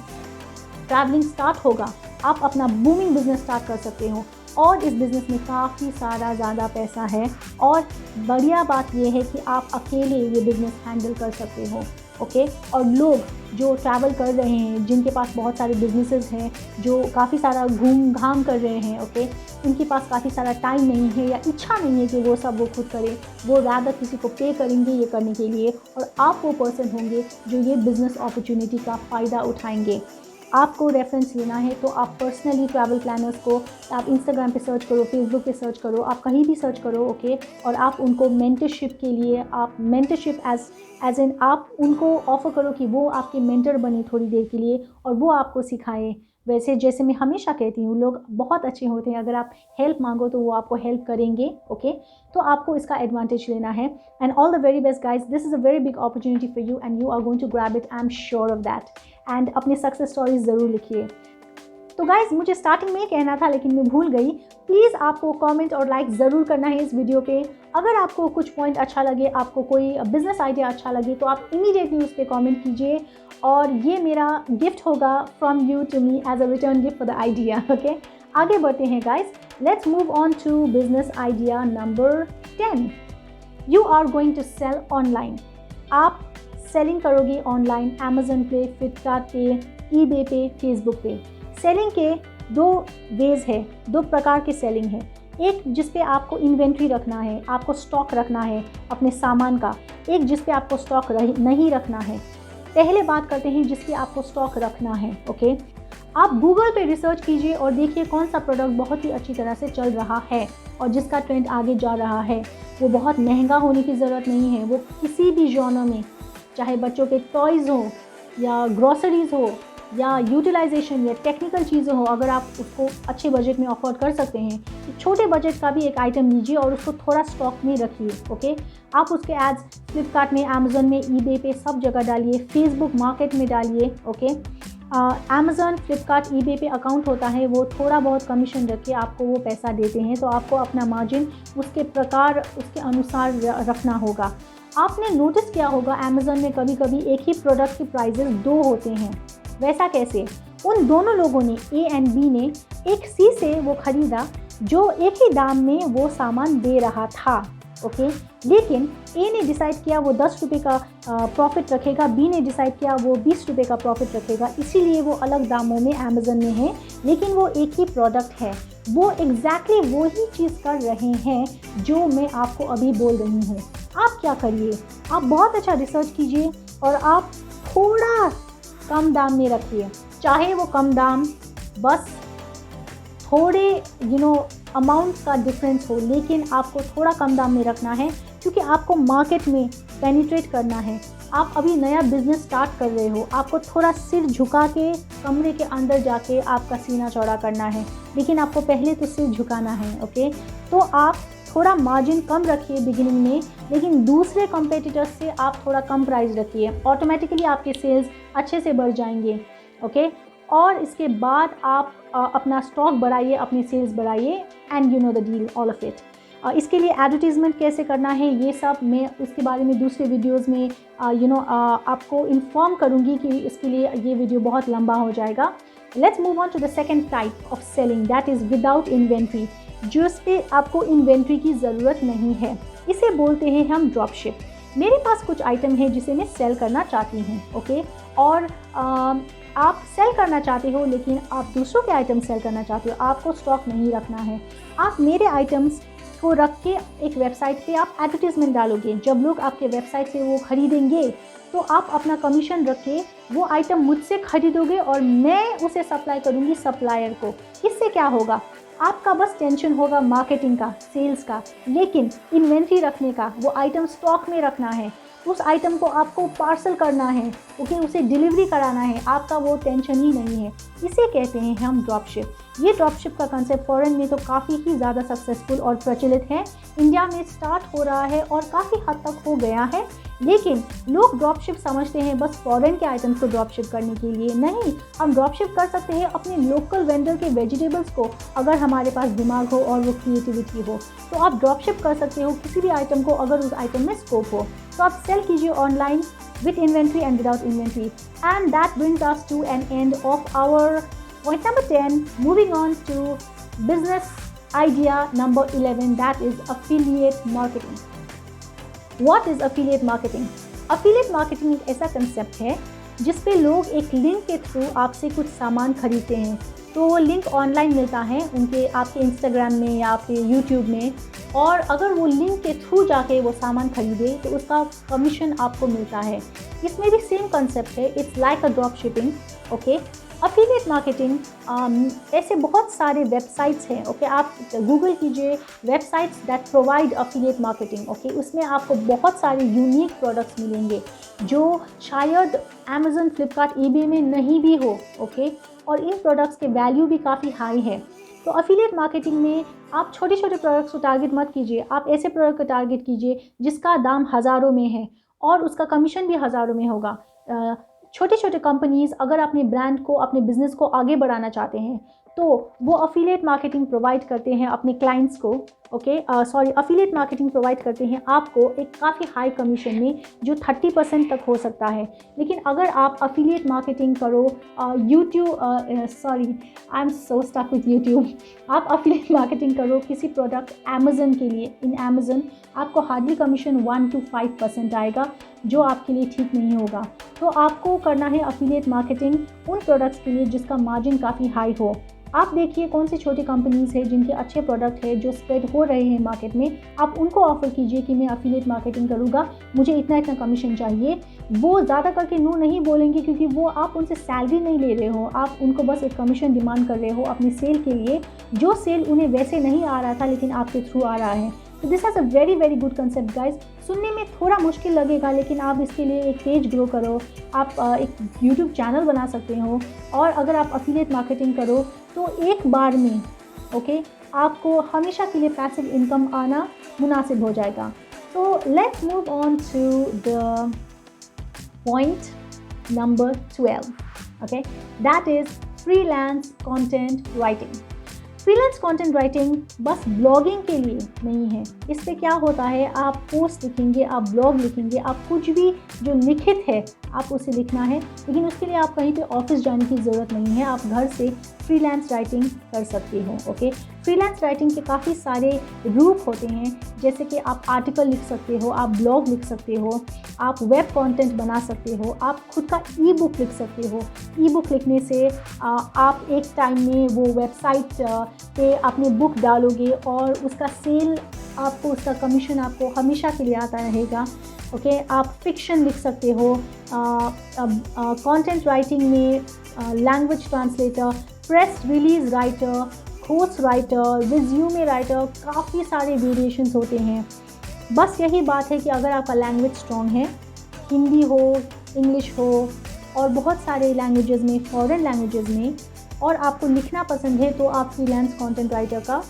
ट्रैवलिंग स्टार्ट होगा आप अपना बूमिंग बिजनेस स्टार्ट कर सकते हो, और इस बिज़नेस में काफ़ी सारा ज़्यादा पैसा है, और बढ़िया बात यह है कि आप अकेले ये बिज़नेस हैंडल कर सकते हो। ओके, और लोग जो ट्रैवल कर रहे हैं, जिनके पास बहुत सारे बिजनेसेस हैं, जो काफ़ी सारा घूम घाम कर रहे हैं, ओके, उनके पास काफ़ी सारा टाइम नहीं है या इच्छा नहीं है कि वो सब वो खुद करें, वो ज़्यादा किसी को पे करेंगे ये करने के लिए, और आप वो पर्सन होंगे जो ये बिज़नेस अपॉर्चुनिटी का फ़ायदा उठाएंगे। आपको रेफरेंस लेना है तो आप पर्सनली ट्रैवल प्लानर्स को आप इंस्टाग्राम पे सर्च करो, फेसबुक पे सर्च करो, आप कहीं भी सर्च करो। ओके, और आप उनको मेंटरशिप के लिए, आप मेंटरशिप एज इन आप उनको ऑफ़र करो कि वो आपके मेंटर बने थोड़ी देर के लिए और वो आपको सिखाए। वैसे जैसे मैं हमेशा कहती हूँ, लोग बहुत अच्छे होते हैं, अगर आप हेल्प मांगो तो वो आपको हेल्प करेंगे। ओके, तो आपको इसका एडवांटेज लेना है। And all the very best guys, this is a very big opportunity for you and you are going to grab it, I am sure of that. And अपने सक्सेस स्टोरीज ज़रूर लिखिए। तो गाइज़, मुझे स्टार्टिंग में कहना था लेकिन मैं भूल गई, प्लीज़ आपको कमेंट और लाइक ज़रूर करना है इस वीडियो पे। अगर आपको कुछ पॉइंट अच्छा लगे, आपको कोई बिज़नेस आइडिया अच्छा लगे, तो आप इमीडिएटली उस पर कमेंट कीजिए, और ये मेरा गिफ्ट होगा from you to me as a return gift for the idea. Okay, आगे बढ़ते हैं guys, let's move on to business idea number 10। You are going to sell online. आप सेलिंग करोगे ऑनलाइन, अमेजन पे, फ्लिपकार्ट पे, ईबे पे, फेसबुक पे। सेलिंग के दो वेज है, दो प्रकार की सेलिंग है। एक जिस पे आपको इन्वेंट्री रखना है, आपको स्टॉक रखना है अपने सामान का, एक जिस पे आपको स्टॉक नहीं रखना है। पहले बात करते हैं जिस पे आपको स्टॉक रखना है। ओके, आप गूगल पे रिसर्च कीजिए और देखिए कौन सा प्रोडक्ट बहुत ही अच्छी तरह से चल रहा है और जिसका ट्रेंड आगे जा रहा है। वो बहुत महंगा होने की ज़रूरत नहीं है, वो किसी भी जॉनर में, चाहे बच्चों के टॉयज़ हो या ग्रॉसरीज़ हो या यूटिलाइजेशन या टेक्निकल चीज़ें हो, अगर आप उसको अच्छे बजट में अफोर्ड कर सकते हैं, तो छोटे बजट का भी एक आइटम लीजिए और उसको थोड़ा स्टॉक में रखिए। ओके, आप उसके एड्स फ्लिपकार्ट में, अमेजन में, ईबे पे सब जगह डालिए, फेसबुक मार्केट में डालिए। ओके, अमेजन, फ्लिपकार्ट, ईबे पे अकाउंट होता है, वो थोड़ा बहुत कमीशन रख के आपको वो पैसा देते हैं, तो आपको अपना मार्जिन उसके प्रकार, उसके अनुसार रखना होगा। आपने नोटिस किया होगा अमेजन में कभी कभी एक ही प्रोडक्ट के प्राइजेस दो होते हैं। वैसा कैसे? उन दोनों लोगों ने, ए एंड बी ने, एक सी से वो ख़रीदा जो एक ही दाम में वो सामान दे रहा था। ओके, लेकिन ए ने डिसाइड किया वो 10 रुपये का प्रॉफिट रखेगा, बी ने डिसाइड किया वो 20 रुपये का प्रॉफिट रखेगा, इसीलिए वो अलग दामों में अमेजन में है, लेकिन वो एक ही प्रोडक्ट है। वो एग्जैक्टली वही चीज़ कर रहे हैं जो मैं आपको अभी बोल रही हूँ। आप क्या करिए, आप बहुत अच्छा रिसर्च कीजिए और आप थोड़ा कम दाम में रखिए, चाहे वो कम दाम, बस थोड़े अमाउंट का डिफरेंस हो, लेकिन आपको थोड़ा कम दाम में रखना है, क्योंकि आपको मार्केट में पेनिट्रेट करना है। आप अभी नया बिजनेस स्टार्ट कर रहे हो, आपको थोड़ा सिर झुका के कमरे के अंदर जाके आपका सीना चौड़ा करना है, लेकिन आपको पहले तो सिर झुकाना है। ओके, तो आप थोड़ा मार्जिन कम रखिए बिगिनिंग में, लेकिन दूसरे कंपेटिटर्स से आप थोड़ा कम प्राइस रखिए, ऑटोमेटिकली आपके सेल्स अच्छे से बढ़ जाएंगे। ओके, और इसके बाद आप अपना स्टॉक बढ़ाइए, अपनी सेल्स बढ़ाइए, and you know the deal, all of it. इसके लिए एडवर्टीज़मेंट कैसे करना है, ये सब मैं उसके बारे में दूसरे वीडियोज़ में आपको इन्फॉर्म करूँगी, कि इसके लिए ये वीडियो बहुत लंबा हो जाएगा। Let's move on to the second type of selling, that is without inventory, जिस पे आपको इन्वेंट्री की ज़रूरत नहीं है। इसे बोलते हैं हम ड्रॉप शिप। मेरे पास कुछ आइटम है जिसे मैं सेल करना चाहती हूँ। ओके, और आप सेल करना चाहते हो, लेकिन आप दूसरों के आइटम सेल करना चाहते हो, आपको स्टॉक नहीं रखना है। आप मेरे आइटम्स को रख के एक वेबसाइट पे आप एडवर्टीज़मेंट डालोगे, जब लोग आपके वेबसाइट से वो खरीदेंगे तो आप अपना कमीशन रख के वो आइटम मुझसे खरीदोगे और मैं उसे सप्लाई करूँगी सप्लायर को। इससे क्या होगा, आपका बस टेंशन होगा मार्केटिंग का, सेल्स का, लेकिन इन्वेंट्री रखने का, वो आइटम स्टॉक में रखना है, उस आइटम को आपको पार्सल करना है, ओके, उसे डिलीवरी कराना है, आपका वो टेंशन ही नहीं है। इसे कहते हैं हम ड्रॉप शिप। ये ड्रॉपशिप का कंसेप्ट फॉरेन में तो काफ़ी ही ज़्यादा सक्सेसफुल और प्रचलित है, इंडिया में स्टार्ट हो रहा है और काफ़ी हद तक हो गया है। लेकिन लोग ड्रॉपशिप समझते हैं बस फॉरेन के आइटम्स को ड्रॉपशिप करने के लिए। नहीं, हम ड्रॉपशिप कर सकते हैं अपने लोकल वेंडर के वेजिटेबल्स को, अगर हमारे पास दिमाग हो और वो क्रिएटिविटी हो तो आप ड्रॉपशिप कर सकते हो किसी भी आइटम को, अगर उस आइटम में स्कोप हो। तो आप सेल कीजिए online with inventory and without inventory. And that brings us to an end of our point number 10. Moving on to business idea number 11, that is affiliate marketing. What is affiliate marketing? Affiliate marketing एक ऐसा concept है जिस पे लोग एक लिंक के थ्रू आपसे कुछ सामान खरीदते हैं। तो वो लिंक ऑनलाइन मिलता है उनके आपके इंस्टाग्राम में या आपके यूट्यूब में, और अगर वो लिंक के थ्रू जाके वो सामान खरीदे तो उसका कमीशन आपको मिलता है। इसमें भी सेम कंसेप्ट है, it's like a drop shipping. Okay, affiliate marketing ऐसे बहुत सारे वेबसाइट्स हैं। ओके, आप गूगल कीजिए websites that provide affiliate marketing. Okay, उसमें आपको बहुत सारे यूनिक प्रोडक्ट्स मिलेंगे जो शायद अमेज़न, फ्लिपकार्ट, ईबे में नहीं भी हो। ओके, और इन प्रोडक्ट्स के वैल्यू भी काफ़ी हाई है। तो अफिलिएट मार्केटिंग में आप छोटे छोटे प्रोडक्ट्स को टारगेट मत कीजिए, आप ऐसे प्रोडक्ट को टारगेट कीजिए जिसका दाम हज़ारों में है और उसका कमीशन भी हज़ारों में होगा। छोटे छोटे कंपनीज़ अगर अपने ब्रांड को, अपने बिज़नेस को आगे बढ़ाना चाहते हैं तो वो अफिलिएट मार्केटिंग प्रोवाइड करते हैं अपने क्लाइंट्स को। अफिलिएट मार्केटिंग प्रोवाइड करते हैं आपको एक काफ़ी हाई कमीशन में जो 30% तक हो सकता है। लेकिन अगर आप अफिलिएट मार्केटिंग करो I am so stuck with YouTube, आप अफिलिएट मार्केटिंग करो किसी प्रोडक्ट अमेज़न के लिए, इन अमेज़न आपको हार्डली कमीशन 1 to 5% आएगा, जो आपके लिए ठीक नहीं होगा। तो आपको करना है अफिलिएट मार्केटिंग उन प्रोडक्ट्स के लिए जिसका मार्जिन काफ़ी हाई हो। आप देखिए कौन सी छोटी कंपनीज़ हैं जिनके अच्छे प्रोडक्ट है जो स्प्रेड हो रहे हैं मार्केट में, आप उनको ऑफ़र कीजिए कि मैं अफिलिएट मार्केटिंग करूँगा, मुझे इतना इतना कमीशन चाहिए। वो ज़्यादा करके नो नहीं बोलेंगे क्योंकि वो आप उनसे सैलरी नहीं ले रहे हो, आप उनको बस एक कमीशन डिमांड कर रहे हो अपनी सेल के लिए, जो सेल उन्हें वैसे नहीं आ रहा था लेकिन आपके थ्रू आ रहा है। तो this is a very very good concept guys. सुनने में थोड़ा मुश्किल लगेगा लेकिन आप इसके लिए एक पेज ग्रो करो, आप एक यूट्यूब चैनल बना सकते हो, और अगर आप अफिलिएट मार्केटिंग करो तो एक बार में आपको हमेशा के लिए पैसिव इनकम आना मुनासिब हो जाएगा। तो let's move on to the point number 12, okay, that is freelance content writing. Freelance content writing बस ब्लॉगिंग के लिए नहीं है। इस पे क्या होता है, आप पोस्ट लिखेंगे, आप ब्लॉग लिखेंगे, आप कुछ भी जो लिखित है आप उसे लिखना है, लेकिन उसके लिए आप कहीं पे ऑफिस जाने की ज़रूरत नहीं है, आप घर से फ्रीलांस राइटिंग कर सकते हो। ओके, फ्रीलांस राइटिंग के काफ़ी सारे रूप होते हैं, जैसे कि आप आर्टिकल लिख सकते हो, आप ब्लॉग लिख सकते हो, आप वेब कंटेंट बना सकते हो, आप खुद का ई बुक लिख सकते हो। ई बुक लिखने से आप एक टाइम में वो वेबसाइट पे अपनी बुक डालोगे और उसका सेल आपको, उसका कमीशन आपको हमेशा के लिए आता रहेगा। ओके, आप फिक्शन लिख सकते हो, कंटेंट राइटिंग में language translator, press release writer, course writer, resume writer, काफ़ी सारे वेरिएशंस होते हैं। बस यही बात है कि अगर आपका लैंग्वेज स्ट्रॉन्ग है, हिंदी हो, इंग्लिश हो और बहुत सारे लैंग्वेजेस में, फॉरेन लैंग्वेजेस में, और आपको लिखना पसंद है तो आप फ्रीलांस कंटेंट राइटर का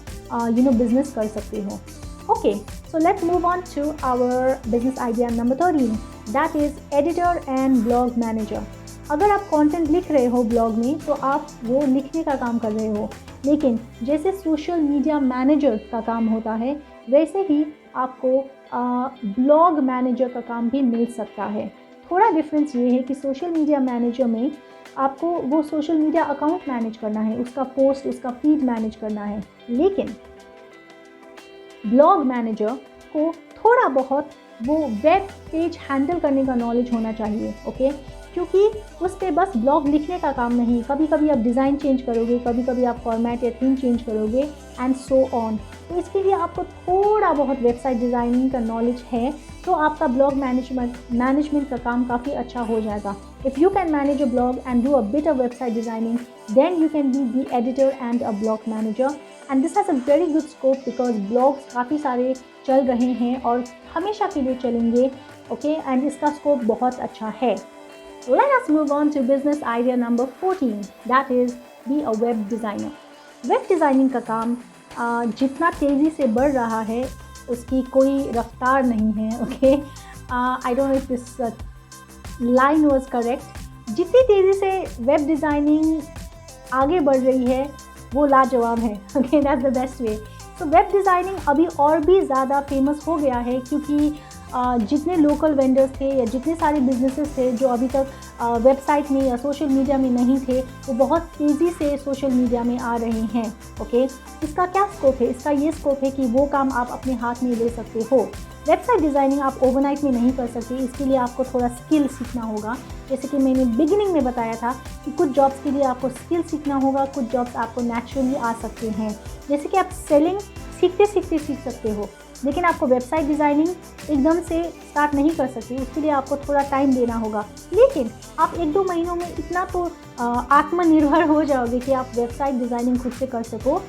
बिजनेस कर सकते हो। Okay, so let's move on to our business idea number 13, that is editor and blog manager. अगर आप कंटेंट लिख रहे हो ब्लॉग में तो आप वो लिखने का काम कर रहे हो, लेकिन जैसे सोशल मीडिया मैनेजर का काम होता है वैसे ही आपको ब्लॉग मैनेजर का काम भी मिल सकता है। थोड़ा डिफरेंस ये है कि सोशल मीडिया मैनेजर में आपको वो सोशल मीडिया अकाउंट मैनेज करना है, उसका पोस्ट, उसका फीड मैनेज करना है, लेकिन ब्लॉग मैनेजर को थोड़ा बहुत वो वेब पेज हैंडल करने का नॉलेज होना चाहिए। ओके, क्योंकि उस पर बस ब्लॉग लिखने का काम नहीं, कभी कभी आप डिज़ाइन चेंज करोगे, कभी कभी आप फॉर्मेट या थीम चेंज करोगे एंड सो ऑन। तो इसके लिए आपको थोड़ा बहुत वेबसाइट डिज़ाइनिंग का नॉलेज है तो आपका ब्लॉग मैनेजमेंट का काम काफ़ी अच्छा हो जाएगा। If you can manage a blog and do a bit of website designing, then you can be the editor and a blog manager, and this has a very good scope because blogs काफ़ी सारे चल रहे हैं और हमेशा के लिए चलेंगे। ओके, एंड इसका स्कोप बहुत अच्छा है। Let us move on to business idea number 14, that is be a web designer. Web designing का काम जितना तेज़ी से बढ़ रहा है उसकी कोई रफ्तार नहीं है। Okay, I don't know if this line was correct. जितनी तेज़ी से वेब डिज़ाइनिंग आगे बढ़ रही है वो लाजवाब है। ओके, दैट्स द बेस्ट वे। तो वेब डिज़ाइनिंग अभी और भी ज़्यादा फेमस हो गया है क्योंकि जितने लोकल वेंडर्स थे या जितने सारे बिजनेसेस थे जो अभी तक वेबसाइट में या सोशल मीडिया में नहीं थे, वो बहुत तेज़ी से सोशल मीडिया में आ रहे हैं। ओके, इसका क्या स्कोप है? इसका ये स्कोप है कि वो काम आप अपने हाथ में ले सकते हो। वेबसाइट डिज़ाइनिंग आप ओवरनाइट में नहीं कर सकते, इसके लिए आपको थोड़ा स्किल सीखना होगा। जैसे कि मैंने बिगिनिंग में बताया था कि कुछ जॉब्स के लिए आपको स्किल सीखना होगा, कुछ जॉब्स आपको नेचुरली आ सकते हैं। जैसे कि आप सेलिंग सीखते सीखते सीख सकते हो, लेकिन आपको वेबसाइट डिज़ाइनिंग एकदम से स्टार्ट नहीं कर सकते, उसके लिए आपको थोड़ा टाइम देना होगा। लेकिन आप 1-2 महीनों में इतना तो आत्मनिर्भर हो जाओगे कि आप वेबसाइट डिज़ाइनिंग खुद से कर सको।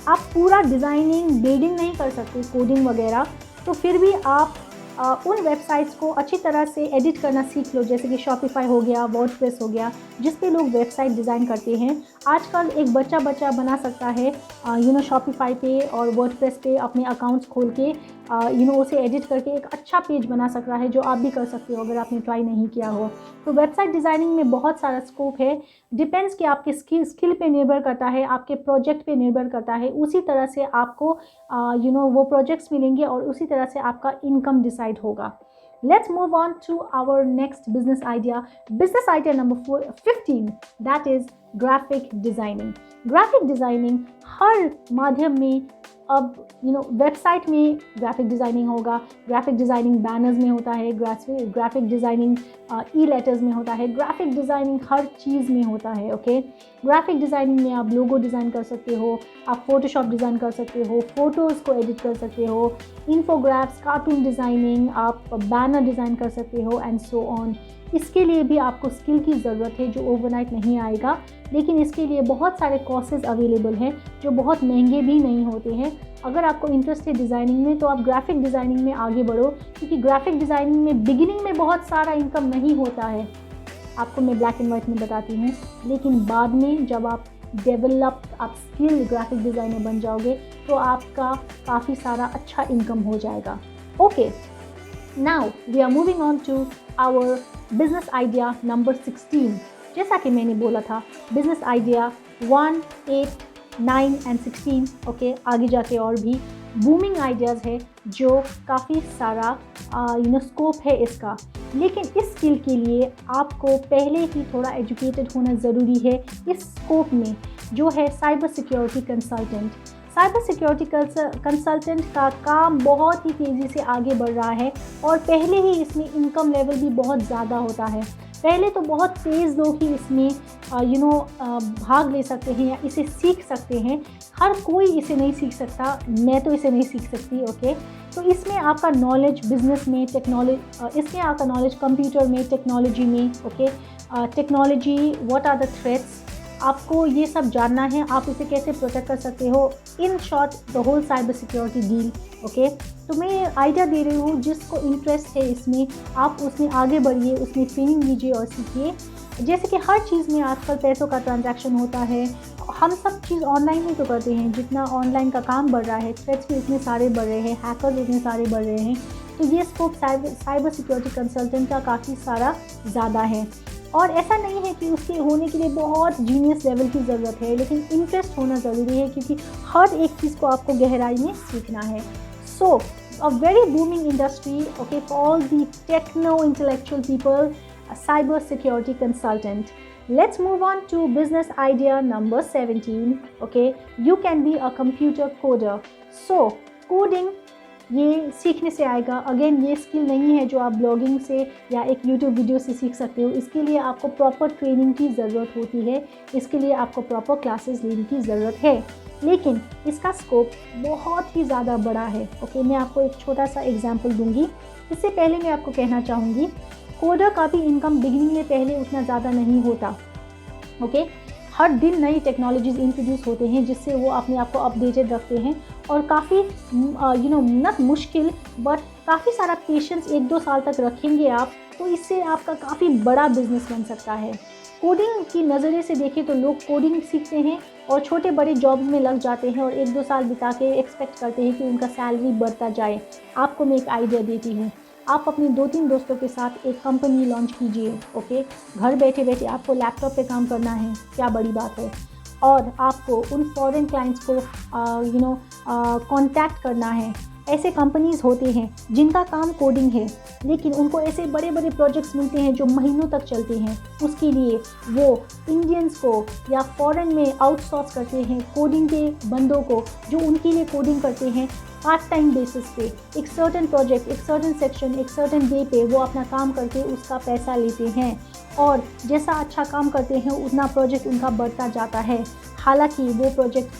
आप पूरा डिज़ाइनिंग बिल्डिंग नहीं कर सकते, कोडिंग वगैरह, तो फिर भी आप उन वेबसाइट्स को अच्छी तरह से एडिट करना सीख लो। जैसे कि शॉपिफाई हो गया, वर्डप्रेस हो गया, जिस पे लोग वेबसाइट डिज़ाइन करते हैं। आजकल एक बच्चा बना सकता है शॉपिफाई पे और वर्डप्रेस पे अपने अकाउंट्स खोल के उसे एडिट करके एक अच्छा पेज बना सकता है, जो आप भी कर सकते हो अगर आपने ट्राई नहीं किया हो। तो वेबसाइट डिज़ाइनिंग में बहुत सारा स्कोप है। डिपेंड्स कि आपके स्किल पे निर्भर करता है, आपके प्रोजेक्ट पे निर्भर करता है। उसी तरह से आपको वो प्रोजेक्ट्स मिलेंगे और उसी तरह से आपका इनकम डिसाइड होगा। Let's move on to our next business idea. Business idea number 15, that is graphic designing. Graphic designing हर माध्यम में अब वेबसाइट में ग्राफिक डिज़ाइनिंग होगा, ग्राफिक डिज़ाइनिंग बैनर्स में होता है, ग्राफिक डिज़ाइनिंग ई लेटर्स में होता है, ग्राफिक डिज़ाइनिंग हर चीज़ में होता है। ओके, ग्राफिक डिज़ाइनिंग में आप लोगो डिज़ाइन कर सकते हो, आप फोटोशॉप डिज़ाइन कर सकते हो, फ़ोटोज़ को एडिट कर सकते हो, इन्फोग्राफ्स, कार्टून डिज़ाइनिंग, आप बैनर डिज़ाइन कर सकते हो एंड सो ऑन। इसके लिए भी आपको स्किल की ज़रूरत है जो ओवरनाइट नहीं आएगा, लेकिन इसके लिए बहुत सारे कोर्सेज अवेलेबल हैं जो बहुत महंगे भी नहीं होते हैं। अगर आपको इंटरेस्ट है डिज़ाइनिंग में तो आप ग्राफिक डिज़ाइनिंग में आगे बढ़ो, क्योंकि ग्राफिक डिज़ाइनिंग में बिगिनिंग में बहुत सारा इनकम नहीं होता है, आपको मैं ब्लैक एंड वाइट में बताती हूँ। लेकिन बाद में जब आप आप स्किल ग्राफिक डिज़ाइनर बन जाओगे तो आपका काफ़ी सारा अच्छा इनकम हो जाएगा। Okay, now we are moving on to our business idea number 16। जैसा कि मैंने बोला था, बिजनेस आइडिया 1, 8, 9 एंड 16। ओके, आगे जाके और भी बूमिंग आइडियाज़ है जो काफ़ी सारा स्कोप है इसका। लेकिन इस स्किल के लिए आपको पहले ही थोड़ा एजुकेटेड होना ज़रूरी है इस स्कोप में, जो है cyber security consultant. Cyber security consultant का काम बहुत ही तेज़ी से आगे बढ़ रहा है और पहले ही इसमें इनकम लेवल भी बहुत ज़्यादा होता है। पहले तो बहुत तेज़ लोग ही इसमें भाग ले सकते हैं या इसे सीख सकते हैं। हर कोई इसे नहीं सीख सकता, मैं तो इसे नहीं सीख सकती। ओके, तो इसमें आपका नॉलेज बिजनेस में, इसमें आपका नॉलेज कंप्यूटर में, टेक्नोलॉजी में। Okay, technology, what are the threats, आपको ये सब जानना है, आप इसे कैसे प्रोटेक्ट कर सकते हो। In short the whole cyber security deal. Okay, तो मैं आइडिया दे रही हूँ, जिसको इंटरेस्ट है इसमें आप उसमें आगे बढ़िए, उसमें ट्रेनिंग लीजिए और सीखिए। जैसे कि हर चीज़ में आजकल पैसों का ट्रांजैक्शन होता है, हम सब चीज़ ऑनलाइन ही तो करते हैं। जितना ऑनलाइन का काम बढ़ रहा है, थ्रेट्स भी इतने सारे बढ़ रहे हैं, हैकर्स इतने सारे बढ़ रहे हैं, तो ये स्कोप साइबर सिक्योरिटी कंसल्टेंट का काफ़ी सारा ज़्यादा है। और ऐसा नहीं है कि उसके होने के लिए बहुत जीनियस लेवल की ज़रूरत है, लेकिन इंटरेस्ट होना ज़रूरी है, क्योंकि हर एक चीज़ को आपको गहराई में सीखना है। सो a very booming industry, okay, for all the techno intellectual people, a cyber security consultant. Let's move on to business idea number 17. Okay, you can be a computer coder. So coding ये सीखने से आएगा। अगेन, ये स्किल नहीं है जो आप ब्लॉगिंग से या एक यूट्यूब वीडियो से सीख सकते हो। इसके लिए आपको प्रॉपर ट्रेनिंग की ज़रूरत होती है, इसके लिए आपको प्रॉपर क्लासेस लेने की ज़रूरत है। लेकिन इसका स्कोप बहुत ही ज़्यादा बड़ा है। ओके, मैं आपको एक छोटा सा एग्जांपल दूंगी। इससे पहले मैं आपको कहना चाहूँगी, कोडर का भी इनकम बिगिनिंग में पहले उतना ज़्यादा नहीं होता। ओके, हर दिन नई टेक्नोलॉजीज़ इंट्रोड्यूस होते हैं, जिससे वो अपने आप को अपडेटेड रखते हैं और काफ़ी नॉट मुश्किल बट काफ़ी सारा पेशेंस 1-2 साल तक रखेंगे आप, तो इससे आपका काफ़ी बड़ा बिजनेस बन सकता है। कोडिंग की नज़रिए से देखें तो लोग कोडिंग सीखते हैं और छोटे बड़े जॉब्स में लग जाते हैं और 1-2 साल बिता के एक्सपेक्ट करते हैं कि उनका सैलरी बढ़ता जाए। आपको मैं एक आइडिया देती हूँ, आप अपने 2-3 दोस्तों के साथ एक कंपनी लॉन्च कीजिए, ओके। घर बैठे बैठे आपको लैपटॉप पे काम करना है, क्या बड़ी बात है। और आपको उन फॉरेन क्लाइंट्स को कांटेक्ट करना है। ऐसे कंपनीज़ होते हैं जिनका काम कोडिंग है, लेकिन उनको ऐसे बड़े बड़े प्रोजेक्ट्स मिलते हैं जो महीनों तक चलते हैं। उसके लिए वो इंडियंस को या फॉरेन में आउटसोर्स करते हैं कोडिंग के बंदों को, जो उनके लिए कोडिंग करते हैं पार्ट टाइम बेसिस पे। एक सर्टेन प्रोजेक्ट, एक सर्टेन सेक्शन, एक सर्टेन डे पे वो अपना काम करके उसका पैसा लेते हैं और जैसा अच्छा काम करते हैं उतना प्रोजेक्ट उनका बढ़ता जाता है। हालांकि वो प्रोजेक्ट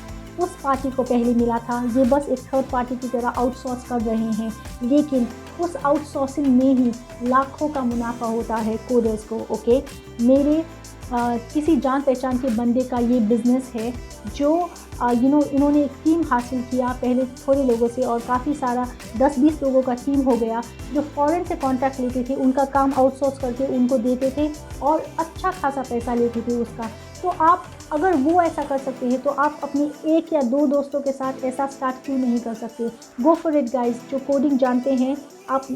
उस पार्टी को पहले मिला था, ये बस एक थर्ड पार्टी की तरह आउटसोर्स कर रहे हैं, लेकिन उस आउटसोर्सिंग में ही लाखों का मुनाफा होता है कोडर्स को, ओके। मेरे किसी जान पहचान के बंदे का ये बिज़नेस है जो इन्होंने एक टीम हासिल किया पहले थोड़े लोगों से और काफ़ी सारा 10-20 लोगों का टीम हो गया जो फॉरेन से कॉन्ट्रैक्ट लेते थे, उनका काम आउटसोर्स करके उनको देते थे और अच्छा खासा पैसा लेते थे उसका। तो आप अगर वो ऐसा कर सकते हैं तो आप अपने 1 या 2 दोस्तों के साथ ऐसा स्टार्ट क्यों नहीं कर सकते। Go for it guys. जो कोडिंग जानते हैं आप,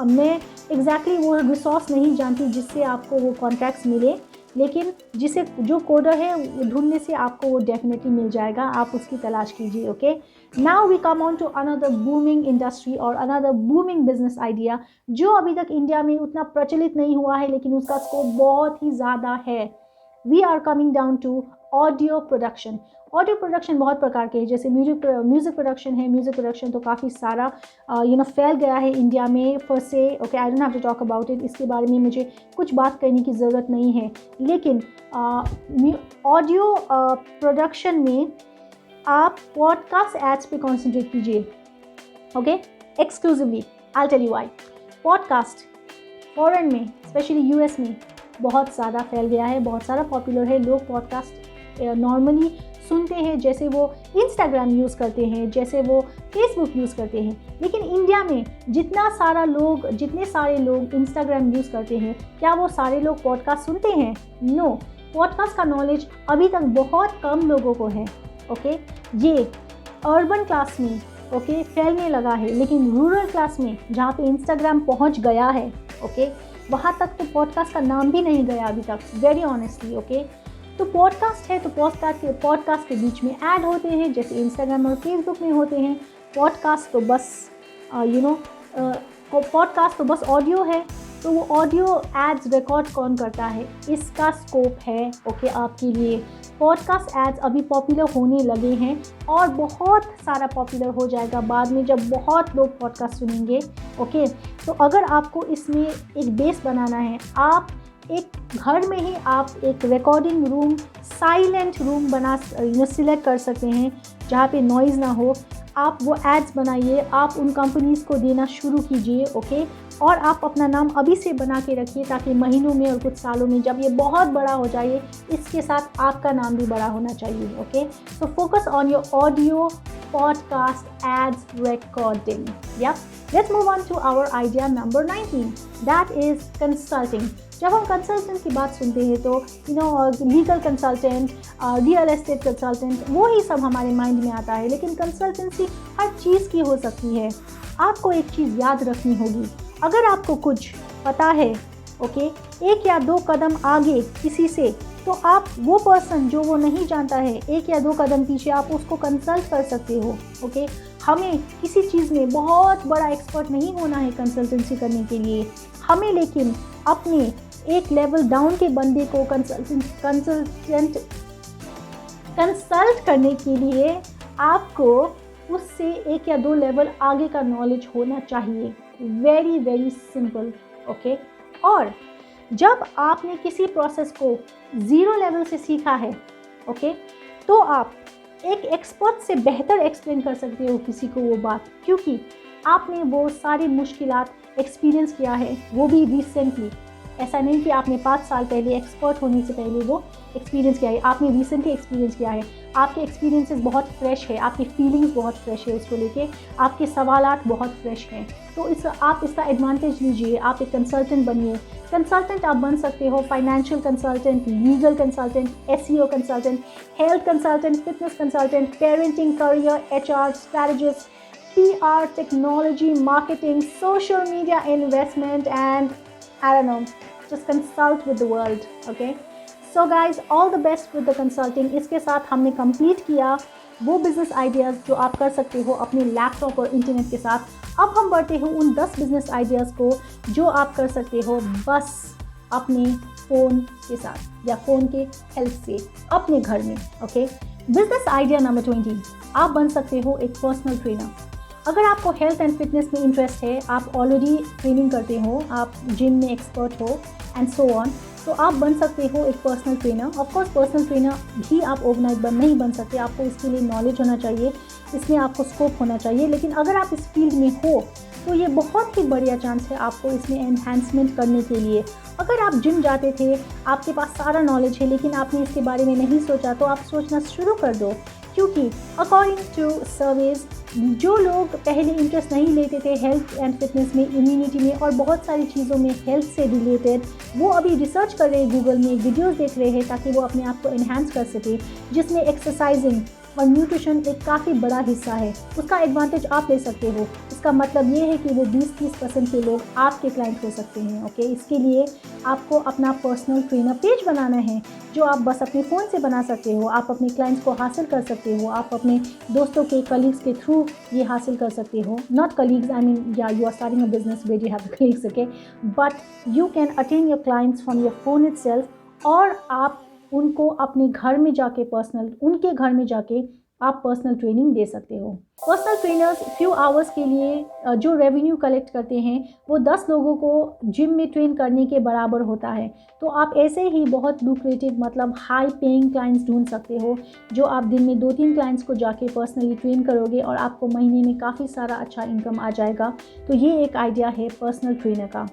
मैं एग्जैक्टली वो रिसोर्स नहीं जानती जिससे आपको वो कॉन्ट्रैक्ट्स मिले, लेकिन जो कोडर है वो ढूंढने से आपको वो डेफिनेटली मिल जाएगा, आप उसकी तलाश कीजिए, okay. Now we come on to another booming industry और अनदर बूमिंग बिजनेस आइडिया जो अभी तक इंडिया में उतना प्रचलित नहीं हुआ है, लेकिन उसका स्कोप बहुत ही ज़्यादा है। We are coming down to audio production. Audio production बहुत प्रकार के हैं, जैसे म्यूज़िक प्रोडक्शन है। म्यूज़िक प्रोडक्शन तो काफ़ी सारा फैल गया है इंडिया में फर्स्ट से, okay. I don't have to talk about it, इसके बारे में मुझे कुछ बात करने की ज़रूरत नहीं है। लेकिन ऑडियो प्रोडक्शन में आप पॉडकास्ट एड्स पे कॉन्सेंट्रेट कीजिए, okay, exclusively. I tell you why. Podcast foreign में, स्पेशली यूएस में बहुत ज़्यादा फैल गया है, बहुत सारा पॉपुलर है। लोग पॉडकास्ट नॉर्मली सुनते हैं, जैसे वो इंस्टाग्राम यूज़ करते हैं, जैसे वो फेसबुक यूज़ करते हैं। लेकिन इंडिया में जितने सारे लोग इंस्टाग्राम यूज़ करते हैं, क्या वो सारे लोग पॉडकास्ट सुनते हैं? नो। पॉडकास्ट का नॉलेज अभी तक बहुत कम लोगों को है, ओके। ये अर्बन क्लास में, ओके, फैलने लगा है, लेकिन रूरल क्लास में जहाँ पे इंस्टाग्राम पहुँच गया है, ओके, वहाँ तक तो पॉडकास्ट का नाम भी नहीं गया अभी तक, वेरी ऑनेस्टली, ओके। तो पॉडकास्ट है तो पॉडकास्ट के बीच में ऐड होते हैं, जैसे इंस्टाग्राम और फेसबुक में होते हैं। पॉडकास्ट तो बस ऑडियो है, तो वो ऑडियो एड्स रिकॉर्ड कौन करता है, इसका स्कोप है, ओके, आपके लिए। पॉडकास्ट एड्स अभी पॉपुलर होने लगे हैं और बहुत सारा पॉपुलर हो जाएगा बाद में जब बहुत लोग पॉडकास्ट सुनेंगे, ओके। तो अगर आपको इसमें एक बेस बनाना है, आप एक घर में ही आप एक recording room, silent room select कर सकते हैं जहाँ पे नॉइज़ ना हो। आप वो एड्स बनाइए, आप उन कंपनीज़ को देना शुरू कीजिए, ओके। और आप अपना नाम अभी से बना के रखिए ताकि महीनों में और कुछ सालों में जब ये बहुत बड़ा हो जाए, इसके साथ आपका नाम भी बड़ा होना चाहिए, ओके। तो focus on your audio podcast ads recording. Yup, let's move on to our idea number 19, that is consulting. जब हम कंसल्टेंट की बात सुनते हैं तो legal consultant, real estate consultant, वो ही सब हमारे माइंड में आता है। लेकिन कंसल्टेंसी हर चीज़ की हो सकती है। आपको एक चीज़ याद रखनी होगी, अगर आपको कुछ पता है, ओके, 1 या 2 कदम आगे किसी से, तो आप वो पर्सन जो वो नहीं जानता है 1 या 2 कदम पीछे आप उसको कंसल्ट कर सकते हो, ओके। हमें किसी चीज़ में बहुत बड़ा एक्सपर्ट नहीं होना है कंसल्टेंसी करने के लिए, हमें लेकिन अपने एक लेवल डाउन के बंदे को कंसल्ट करने के लिए आपको उससे 1 या 2 लेवल आगे का नॉलेज होना चाहिए। Very very simple, okay. और जब आपने किसी प्रोसेस को 0 लेवल से सीखा है, ओके, तो आप एक एक्सपर्ट से बेहतर एक्सप्लेन कर सकते हो किसी को वो बात, क्योंकि आपने वो सारी मुश्किलात एक्सपीरियंस किया है, वो भी रिसेंटली, ऐसा नहीं कि आपने 5 साल पहले एक्सपर्ट होने से पहले वो एक्सपीरियंस किया है, आपने रिसेंटली एक्सपीरियंस किया है, आपके एक्सपीरियंसेस बहुत फ्रेश है, आपकी फीलिंग्स बहुत फ्रेश है उसको लेके, आपके सवालात बहुत फ्रेश हैं। तो आप इसका एडवांटेज लीजिए, आप एक कंसल्टेंट बनिए। कंसल्टेंट आप बन सकते हो, financial consultant, legal consultant, SEO consultant, health consultant, fitness consultant, parenting, career, HR strategist, PR, technology, marketing, social media investment, and I don't know, just consult with the world, okay? So guys, all the best with the consulting. इसके साथ हमने complete किया वो बिजनेस आइडियाज़ जो आप कर सकते हो अपने लैपटॉप और इंटरनेट के साथ। अब हम बढ़ते हैं उन 10 बिजनेस आइडियाज़ को जो आप कर सकते हो बस अपने फ़ोन के साथ या फ़ोन के हेल्प से अपने घर में, ओके? बिजनेस आइडिया नंबर 20, आप बन सकते हो एक पर्सनल ट्रेनर। अगर आपको हेल्थ एंड फिटनेस में इंटरेस्ट है, आप ऑलरेडी ट्रेनिंग करते हो, आप जिम में एक्सपर्ट हो एंड सो ऑन, तो आप बन सकते हो एक personal trainer. Of course personal trainer भी आप ओवरनाइट नहीं बन सकते, आपको इसके लिए नॉलेज होना चाहिए, इसमें आपको स्कोप होना चाहिए। लेकिन अगर आप इस फील्ड में हो तो ये बहुत ही बढ़िया चांस है आपको इसमें एनहांसमेंट करने के लिए। अगर आप जिम जाते थे, आपके पास सारा नॉलेज है लेकिन आपने इसके बारे में नहीं सोचा, तो आप सोचना शुरू कर दो, क्योंकि अकॉर्डिंग टू सर्वेज जो लोग पहले इंटरेस्ट नहीं लेते थे हेल्थ एंड फिटनेस में, इम्यूनिटी में और बहुत सारी चीज़ों में हेल्थ से रिलेटेड, वो अभी रिसर्च कर रहे हैं, गूगल में वीडियोस देख रहे हैं ताकि वो अपने आप को एनहांस कर सके, जिसमें एक्सरसाइजिंग और न्यूट्रिशन एक काफ़ी बड़ा हिस्सा है। उसका एडवांटेज आप ले सकते हो। इसका मतलब ये है कि वो 20-30% के लोग आपके क्लाइंट हो सकते हैं, ओके? इसके लिए आपको अपना पर्सनल ट्रेनर पेज बनाना है जो आप बस अपने फ़ोन से बना सकते हो। आप अपने क्लाइंट्स को हासिल कर सकते हो, आप अपने दोस्तों के, कलीग्स के थ्रू ये हासिल कर सकते हो। नॉट कलीग्स, आई मीन या you are starting a business where you have colleagues, okay? But you can attend your clients from your phone itself, और आप उनको अपने घर में जाके उनके घर में जाके आप पर्सनल ट्रेनिंग दे सकते हो। पर्सनल ट्रेनर्स फ्यू आवर्स के लिए जो रेवेन्यू कलेक्ट करते हैं वो 10 लोगों को जिम में ट्रेन करने के बराबर होता है। तो आप ऐसे ही बहुत लुक्रेटिव, मतलब हाई पेइंग क्लाइंट्स ढूंढ सकते हो, जो आप दिन में 2-3 क्लाइंट्स को जाके पर्सनली ट्रेन करोगे और आपको महीने में काफ़ी सारा अच्छा इनकम आ जाएगा। तो ये एक आइडिया है पर्सनल ट्रेनर का।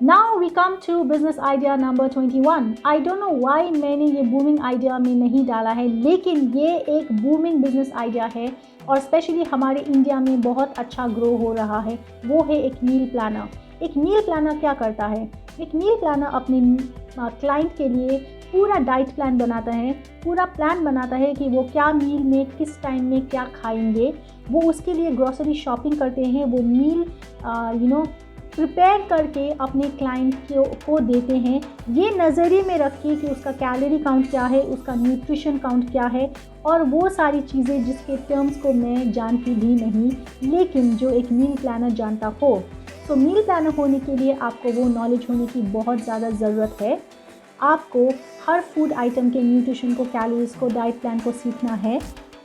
Now we come to business idea number 21. I don't know why मैंने ये booming idea में नहीं डाला है, लेकिन ये एक booming business idea है और स्पेशली हमारे इंडिया में बहुत अच्छा ग्रो हो रहा है। वो है एक मील प्लानर। एक मील प्लानर क्या करता है? एक मील प्लानर अपने क्लाइंट के लिए पूरा डाइट प्लान बनाता है, पूरा प्लान बनाता है कि वो क्या मील में किस टाइम में क्या खाएंगे। वो उसके लिए ग्रोसरी शॉपिंग करते हैं, वो मील प्रिपेयर करके अपने क्लाइंट को देते हैं, ये नज़रिए में रखिए कि उसका कैलोरी काउंट क्या है, उसका न्यूट्रिशन काउंट क्या है और वो सारी चीज़ें जिसके टर्म्स को मैं जानती भी नहीं, लेकिन जो एक मील प्लानर जानता हो। तो मील प्लानर होने के लिए आपको वो नॉलेज होने की बहुत ज़्यादा ज़रूरत है। आपको हर फूड आइटम के न्यूट्रिशन को, कैलोरीज को, डाइट प्लान को सीखना है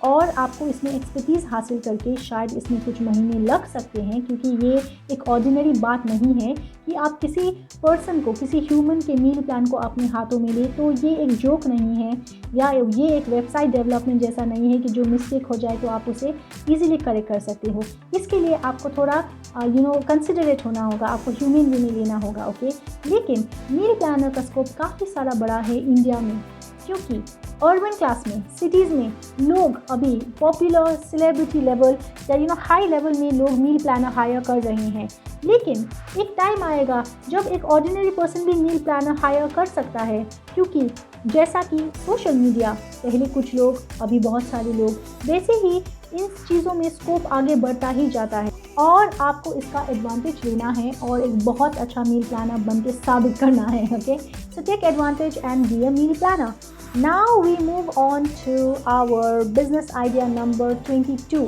और आपको इसमें एक्सपर्टीज़ हासिल करके शायद इसमें कुछ महीने लग सकते हैं, क्योंकि ये एक ऑर्डिनरी बात नहीं है कि आप किसी पर्सन को, किसी ह्यूमन के मील प्लान को अपने हाथों में ले। तो ये एक जोक नहीं है या ये एक वेबसाइट डेवलपमेंट जैसा नहीं है कि जो मिस्टेक हो जाए तो आप उसे ईजिली करेक्ट कर सकते हो। इसके लिए आपको थोड़ा कंसिडरेट होना होगा, आपको ह्यूमन वे में लेना होगा, ओके? लेकिन मील प्लानर का स्कोप काफ़ी सारा बड़ा है इंडिया में, क्योंकि अर्बन क्लास में, सिटीज़ में लोग अभी पॉपुलर सेलिब्रिटी लेवल या हाई लेवल में लोग मील प्लानर हायर कर रहे हैं। लेकिन एक टाइम आएगा जब एक ऑर्डिनरी पर्सन भी मील प्लानर हायर कर सकता है, क्योंकि जैसा कि सोशल मीडिया, पहले कुछ लोग अभी बहुत सारे लोग, वैसे ही इन चीज़ों में स्कोप आगे बढ़ता ही जाता है और आपको इसका एडवांटेज लेना है और एक बहुत अच्छा मील प्लानर बन के साबित करना है, okay? So take advantage and be a meal planner. Now we move on to our business idea number 22.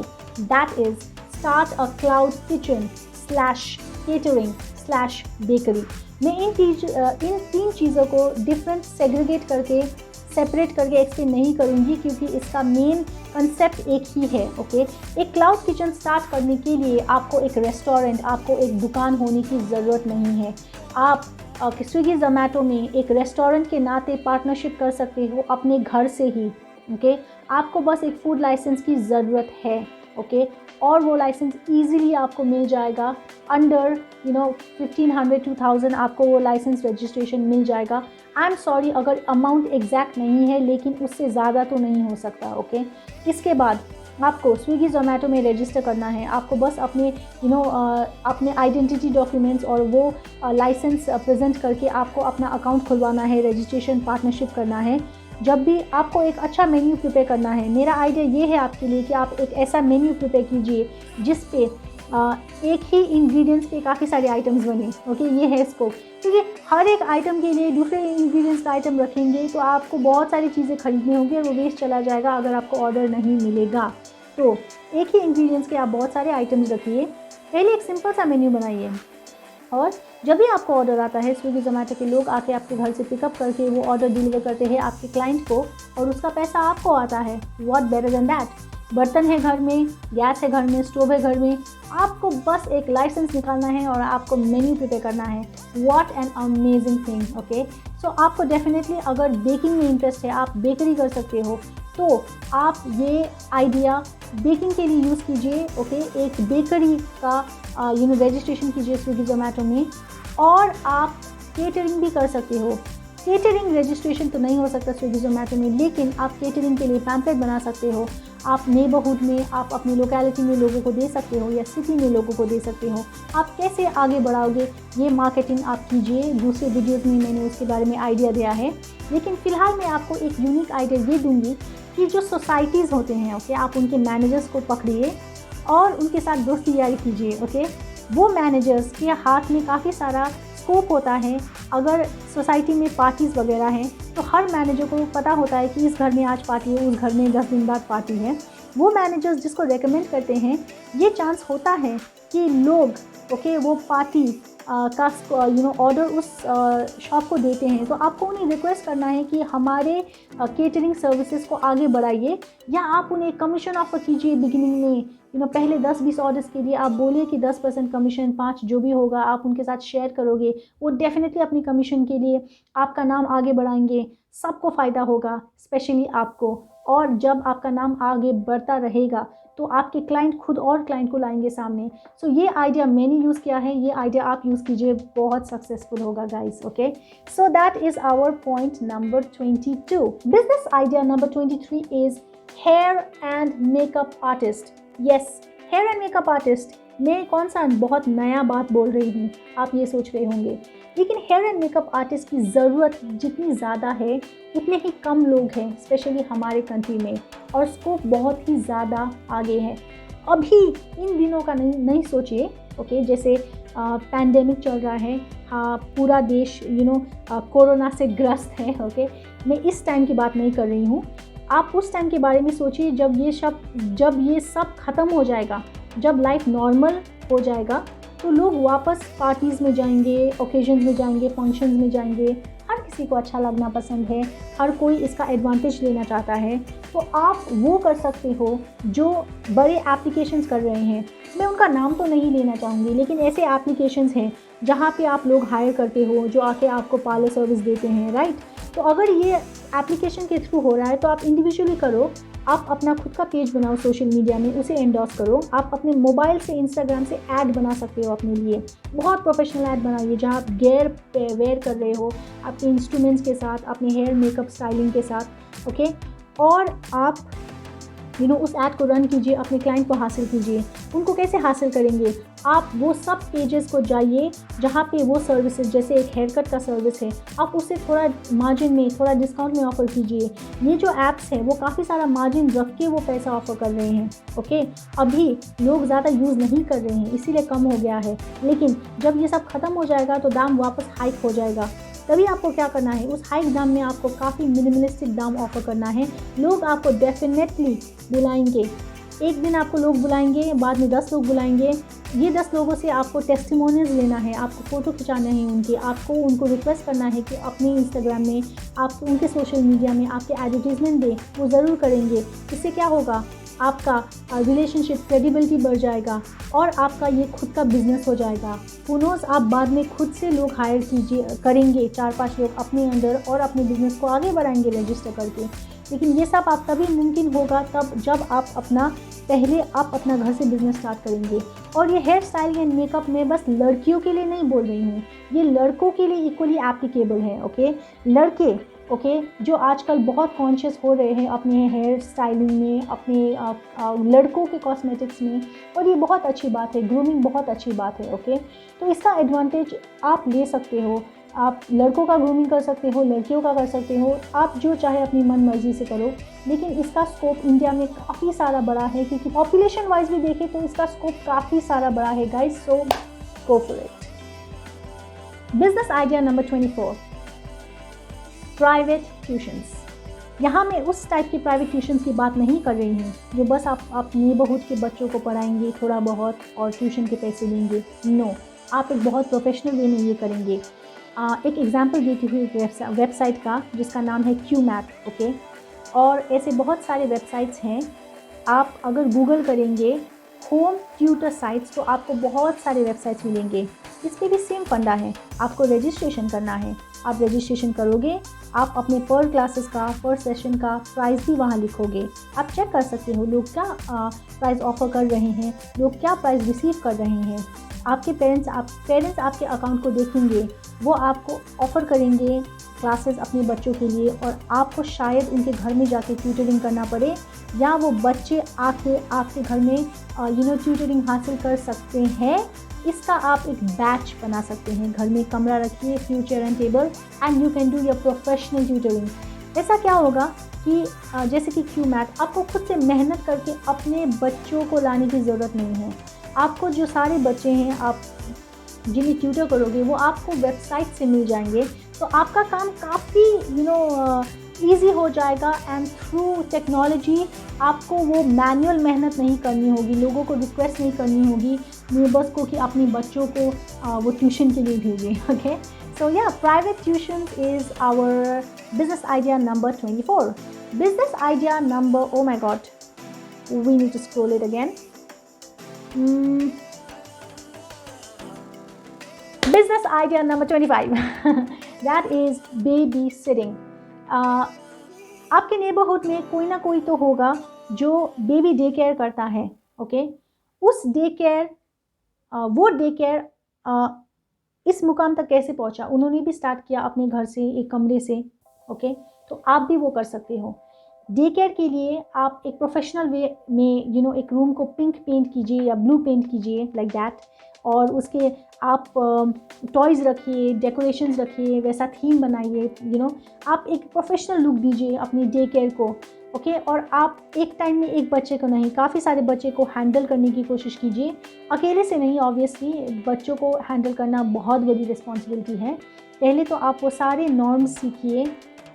That is start a cloud kitchen / catering / bakery. मैं इन 3 चीज़ों को डिफरेंट सेपरेट करके एक्सप्लेन नहीं करूँगी, क्योंकि इसका मेन कंसेप्ट एक ही है, ओके? एक क्लाउड किचन स्टार्ट करने के लिए आपको एक रेस्टोरेंट, आपको एक दुकान होने की ज़रूरत नहीं है। आप स्विगी ज़ोमैटो में एक रेस्टोरेंट के नाते पार्टनरशिप कर सकते हो अपने घर से ही, ओके? आपको बस एक फूड लाइसेंस की ज़रूरत है, ओके? और वो लाइसेंस ईजिली आपको मिल जाएगा। अंडर 1500 2000 आपको वो लाइसेंस रजिस्ट्रेशन मिल जाएगा। आई एम सॉरी अगर अमाउंट एग्जैक्ट नहीं है, लेकिन उससे ज़्यादा तो नहीं हो सकता। ओके, इसके बाद आपको स्विगी जोमेटो में रजिस्टर करना है। आपको बस अपने अपने आइडेंटिटी डॉक्यूमेंट्स और वो लाइसेंस प्रेजेंट करके आपको अपना अकाउंट खुलवाना है, रजिस्ट्रेशन पार्टनरशिप करना है। जब भी आपको एक अच्छा मेन्यू प्रिपेयर करना है, मेरा आइडिया ये है आपके लिए कि आप एक ऐसा मेन्यू प्रिपेयर कीजिए जिस पे एक ही इंग्रेडिएंट्स के काफ़ी सारे आइटम्स बने। ओके, ये है स्कोप, क्योंकि हर एक आइटम के लिए दूसरे इंग्रेडिएंट्स का आइटम रखेंगे तो आपको बहुत सारी चीज़ें खरीदनी होंगी और वो वेस्ट चला जाएगा अगर आपको ऑर्डर नहीं मिलेगा। तो एक ही इंग्रेडिएंट्स के आप बहुत सारे आइटम्स रखिए। पहले एक सिंपल सा मेन्यू बनाइए और जब भी आपको ऑर्डर आता है, स्विगी जोमेटो के लोग आके आपके घर से पिकअप करके वो ऑर्डर डिलीवर करते हैं आपके क्लाइंट को और उसका पैसा आपको आता है। What better than that. बर्तन है घर में, गैस है घर में, स्टोव है घर में, आपको बस एक लाइसेंस निकालना है और आपको मेन्यू प्रिपेयर करना है। What an amazing thing. Okay, so आपको डेफिनेटली अगर बेकिंग में इंटरेस्ट है, आप बेकरी कर सकते हो, तो आप ये आइडिया बेकिंग के लिए यूज़ कीजिए। ओके, एक बेकरी का रजिस्ट्रेशन कीजिए स्विगी जोमेटो में। और आप केटरिंग भी कर सकते हो। केटरिंग रजिस्ट्रेशन तो नहीं हो सकता स्विगी जोमेटो में, लेकिन आप केटरिंग के लिए पैम्पलेट बना सकते हो। आप नेबरहुड में, आप अपनी लोकेलिटी में लोगों को दे सकते हो या सिटी में लोगों को दे सकते हो। आप कैसे आगे बढ़ाओगे, ये मार्केटिंग आप कीजिए। दूसरे वीडियोज़ में मैंने उसके बारे में आइडिया दिया है, लेकिन फ़िलहाल मैं आपको एक यूनिक आइडिया ये दूंगी कि जो सोसाइटीज़ होते हैं, ओके, आप उनके मैनेजर्स को पकड़िए और उनके साथ दोस्ती यारी कीजिए। ओके, वो मैनेजर्स के हाथ में काफ़ी सारा स्कोप होता है। अगर सोसाइटी में पार्टीज़ वगैरह हैं तो हर मैनेजर को पता होता है कि इस घर में आज पार्टी है, उस घर में 10 दिन बाद पार्टी है। वो मैनेजर्स जिसको रेकमेंड करते हैं, ये चांस होता है कि लोग ओके वो पार्टी का ऑर्डर उस शॉप को देते हैं। तो आपको उन्हें रिक्वेस्ट करना है कि हमारे केटरिंग सर्विसेज को आगे बढ़ाइए, या आप उन्हें कमीशन ऑफर कीजिए बिगिनिंग में। पहले 10-20 ऑर्डर्स के लिए आप बोलिए कि 10% कमीशन, 5 जो भी होगा आप उनके साथ शेयर करोगे। वो डेफिनेटली अपनी कमीशन के लिए आपका नाम आगे बढ़ाएंगे, सबको फ़ायदा होगा, स्पेशली आपको। और जब आपका नाम आगे बढ़ता रहेगा तो आपके क्लाइंट खुद और क्लाइंट को लाएंगे सामने। सो ये आइडिया मैंने यूज़ किया है, ये आइडिया आप यूज़ कीजिए, बहुत सक्सेसफुल होगा guys. Okay, so that is our point number 22। Business idea number 23 is hair and makeup artist. Yes, hair and makeup artist. मैं कौन सा बहुत नया बात बोल रही हूँ, आप ये सोच रहे होंगे, लेकिन हेयर एंड मेकअप आर्टिस्ट की ज़रूरत जितनी ज़्यादा है उतने ही कम लोग हैं, स्पेशली हमारे कंट्री में, और स्कोप बहुत ही ज़्यादा आगे है। अभी इन दिनों का नहीं सोचिए। ओके, जैसे पैंडेमिक चल रहा है, हाँ, पूरा देश कोरोना से ग्रस्त है। ओके, मैं इस टाइम की बात नहीं कर रही हूँ, आप उस टाइम के बारे में सोचिए जब ये सब ख़त्म हो जाएगा, जब लाइफ नॉर्मल हो जाएगा, तो लोग वापस पार्टीज़ में जाएंगे, ओकेजन्स में जाएंगे, फंक्शंस में जाएंगे। हर किसी को अच्छा लगना पसंद है, हर कोई इसका एडवांटेज लेना चाहता है। तो आप वो कर सकते हो जो बड़े एप्लीकेशंस कर रहे हैं। मैं उनका नाम तो नहीं लेना चाहूँगी, लेकिन ऐसे एप्लीकेशंस हैं जहाँ पे आप लोग हायर करते हो, जो आके आपको पार्लर सर्विस देते हैं, राइट। तो अगर ये एप्लीकेशन के थ्रू हो रहा है तो आप इंडिविजुअली करो। आप अपना खुद का पेज बनाओ सोशल मीडिया में, उसे एंडोर्स करो। आप अपने मोबाइल से, इंस्टाग्राम से ऐड बना सकते हो अपने लिए, बहुत प्रोफेशनल ऐड बनाइए जहाँ आप गेयर पे वेयर कर रहे हो अपने इंस्ट्रूमेंट्स के साथ, अपने हेयर मेकअप स्टाइलिंग के साथ। ओके, और आप उस ऐड को रन कीजिए, अपने क्लाइंट को हासिल कीजिए। उनको कैसे हासिल करेंगे, आप वो सब पेजेस को जाइए जहाँ पे वो सर्विसेज, जैसे एक हेयर कट का सर्विस है, आप उससे थोड़ा मार्जिन में, थोड़ा डिस्काउंट में ऑफ़र कीजिए। ये जो ऐप्स हैं वो काफ़ी सारा मार्जिन रख के वो पैसा ऑफ़र कर रहे हैं। ओके, अभी लोग ज़्यादा यूज़ नहीं कर रहे हैं, इसीलिए कम हो गया है, लेकिन जब ये सब ख़त्म हो जाएगा तो दाम वापस हाइक हो जाएगा। तभी आपको क्या करना है, उस हाइक दाम में आपको काफ़ी मिनिमलिस्टिक दाम ऑफ़र करना है। लोग आपको डेफिनेटली बुलाएंगे, एक दिन आपको लोग बुलाएंगे, बाद में 10 लोग बुलाएंगे। ये 10 लोगों से आपको टेस्टिमोनियल्स लेना है, आपको फ़ोटो खिंचाने हैं उनके, आपको उनको रिक्वेस्ट करना है कि अपने इंस्टाग्राम में, आप उनके सोशल मीडिया में आपके एडवर्टीज़मेंट दें। वो ज़रूर करेंगे। इससे क्या होगा, आपका रिलेशनशिप, क्रेडिबिलिटी बढ़ जाएगा और आपका ये खुद का बिजनेस हो जाएगा। हू नोज़, आप बाद में खुद से लोग हायर करेंगे, 4-5 लोग अपने अंडर, और अपने बिजनेस को आगे बढ़ाएंगे रजिस्टर करके। लेकिन ये सब आप तभी मुमकिन होगा तब जब आप अपना घर से बिज़नेस स्टार्ट करेंगे। और ये हेयर स्टाइल एंड मेकअप में बस लड़कियों के लिए नहीं बोल रही हूँ, ये लड़कों के लिए इक्वली एप्लीकेबल है। ओके, लड़के जो आजकल बहुत कॉन्शियस हो रहे हैं अपने हेयर स्टाइलिंग में, अपने लड़कों के कॉस्मेटिक्स में, और ये बहुत अच्छी बात है, ग्रूमिंग बहुत अच्छी बात है। ओके, तो इसका एडवांटेज आप ले सकते हो। आप लड़कों का ग्रूमिंग कर सकते हो, लड़कियों का कर सकते हो, आप जो चाहे अपनी मन मर्जी से करो। लेकिन इसका स्कोप इंडिया में काफ़ी सारा बड़ा है, क्योंकि पॉपुलेशन वाइज भी देखें तो इसका स्कोप काफ़ी सारा बड़ा है guys, so go for it. Business idea number 24, private tuitions. यहाँ मैं उस टाइप की प्राइवेट ट्यूशन्स की बात नहीं कर रही हूँ जो बस आप नेबरहुड के बच्चों को पढ़ाएंगे थोड़ा बहुत और ट्यूशन के पैसे लेंगे। नो, आप एक बहुत प्रोफेशनल वे में ये करेंगे। एक एग्जांपल देती हुई वेबसाइट का जिसका नाम है QMath। ओके, और ऐसे बहुत सारे वेबसाइट्स हैं। आप अगर गूगल करेंगे होम ट्यूटर साइट्स तो आपको बहुत सारे वेबसाइट्स मिलेंगे। इस पर भी सेम फंडा है, आपको रजिस्ट्रेशन करना है। आप रजिस्ट्रेशन करोगे, आप अपने पर क्लासेस का, पर सेशन का प्राइस भी वहाँ लिखोगे। आप चेक कर सकते हो लोग क्या प्राइस ऑफ़र कर रहे हैं, लोग क्या प्राइस रिसीव कर रहे हैं। आपके पेरेंट्स आपके अकाउंट को देखेंगे, वो आपको ऑफ़र करेंगे क्लासेस अपने बच्चों के लिए, और आपको शायद उनके घर में जाके ट्यूटरिंग करना पड़े, या वो बच्चे आके आपके घर में ट्यूटरिंग हासिल कर सकते हैं। इसका आप एक बैच बना सकते हैं। घर में कमरा रखिए, future and table, and you can do your professional tutoring. ऐसा क्या होगा कि जैसे कि QMath, आपको खुद से मेहनत करके अपने बच्चों को लाने की ज़रूरत नहीं है। आपको जो सारे बच्चे हैं आप जिन्हें ट्यूटर करोगे वो आपको वेबसाइट से मिल जाएंगे, तो आपका काम काफ़ी ईजी हो जाएगा। एंड थ्रू टेक्नोलॉजी आपको वो मैनुअल मेहनत नहीं करनी होगी, लोगों को रिक्वेस्ट नहीं करनी होगी नेबर्स को कि अपने बच्चों को वो ट्यूशन के लिए भेजें। ओके, सो या private tuition is our business idea number 24. Business idea number, oh my god, we need to scroll it again. Business idea number 25. That is babysitting. आपके नेबरहुड में कोई ना कोई तो होगा जो बेबी डे केयर करता है। ओके, उस डे केयर वो डे केयर इस मुकाम तक कैसे पहुंचा, उन्होंने भी स्टार्ट किया अपने घर से, एक कमरे से। ओके, तो आप भी वो कर सकते हो। डे केयर के लिए आप एक प्रोफेशनल वे में एक रूम को पिंक पेंट कीजिए या ब्लू पेंट कीजिए, लाइक दैट, और उसके आप टॉयज़ रखिए, डेकोरेशंस रखिए, वैसा थीम बनाइए। आप एक प्रोफेशनल लुक दीजिए अपनी डे केयर को। ओके, और आप एक टाइम में एक बच्चे को नहीं, काफ़ी सारे बच्चे को हैंडल करने की कोशिश कीजिए। अकेले से नहीं, ऑब्वियसली बच्चों को हैंडल करना बहुत बड़ी रिस्पॉन्सिबिलिटी है। पहले तो आप वो सारे नॉर्म्स सीखिए,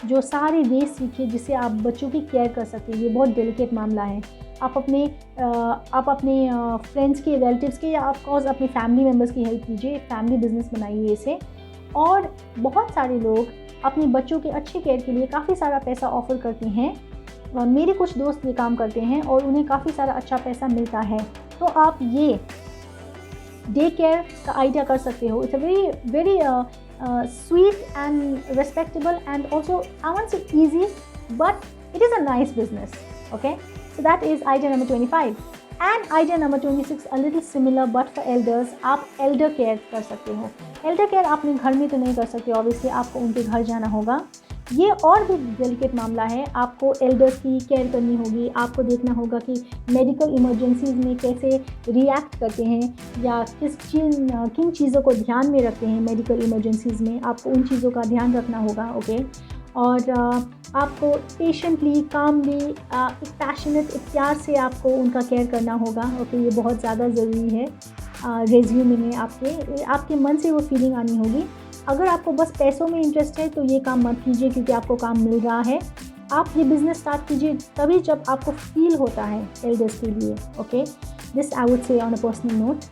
जो सारे वे सीखिए जिससे आप बच्चों की केयर कर सकते हैं। ये बहुत डेलिकेट मामला है। आप अपने फ्रेंड्स के, रिलेटिव्स के, या ऑफकोर्स अपने फैमिली मेम्बर्स की हेल्प कीजिए। फैमिली बिजनेस बनाइए इसे। और बहुत सारे लोग अपने बच्चों के अच्छे केयर के लिए काफ़ी सारा पैसा ऑफ़र करते हैं। मेरे कुछ दोस्त ये काम करते हैं और उन्हें काफ़ी सारा अच्छा पैसा मिलता है। तो आप ये डे केयर का आइडिया कर सकते हो। It's a very sweet and respectable, and also I won't say easy, but it is a nice business. Okay, so that is idea number 25. And idea number 26, a little similar but for elders. आप elder care कर सकते हो। elder care अपने घर में तो नहीं कर सकते, obviously आपको उनके घर जाना होगा। ये और भी डेलिकेट मामला है। आपको एल्डर्स की केयर करनी होगी, आपको देखना होगा कि मेडिकल इमरजेंसीज़ में कैसे रिएक्ट करते हैं, या किन चीज़ों को ध्यान में रखते हैं मेडिकल इमरजेंसीज़ में, आपको उन चीज़ों का ध्यान रखना होगा। ओके, और आपको पेशेंटली, कामली, एक पैशनेट, एक प्यार से आपको उनका केयर करना होगा। ओके, ये बहुत ज़्यादा ज़रूरी है। रेज्यूमे में आपके मन से वो फीलिंग आनी होगी। अगर आपको बस पैसों में इंटरेस्ट है तो ये काम मत कीजिए, क्योंकि आपको काम मिल रहा है। आप ये बिज़नेस स्टार्ट कीजिए तभी जब आपको फील होता है एल्डर्स के लिए। Okay, this I would say on a personal note.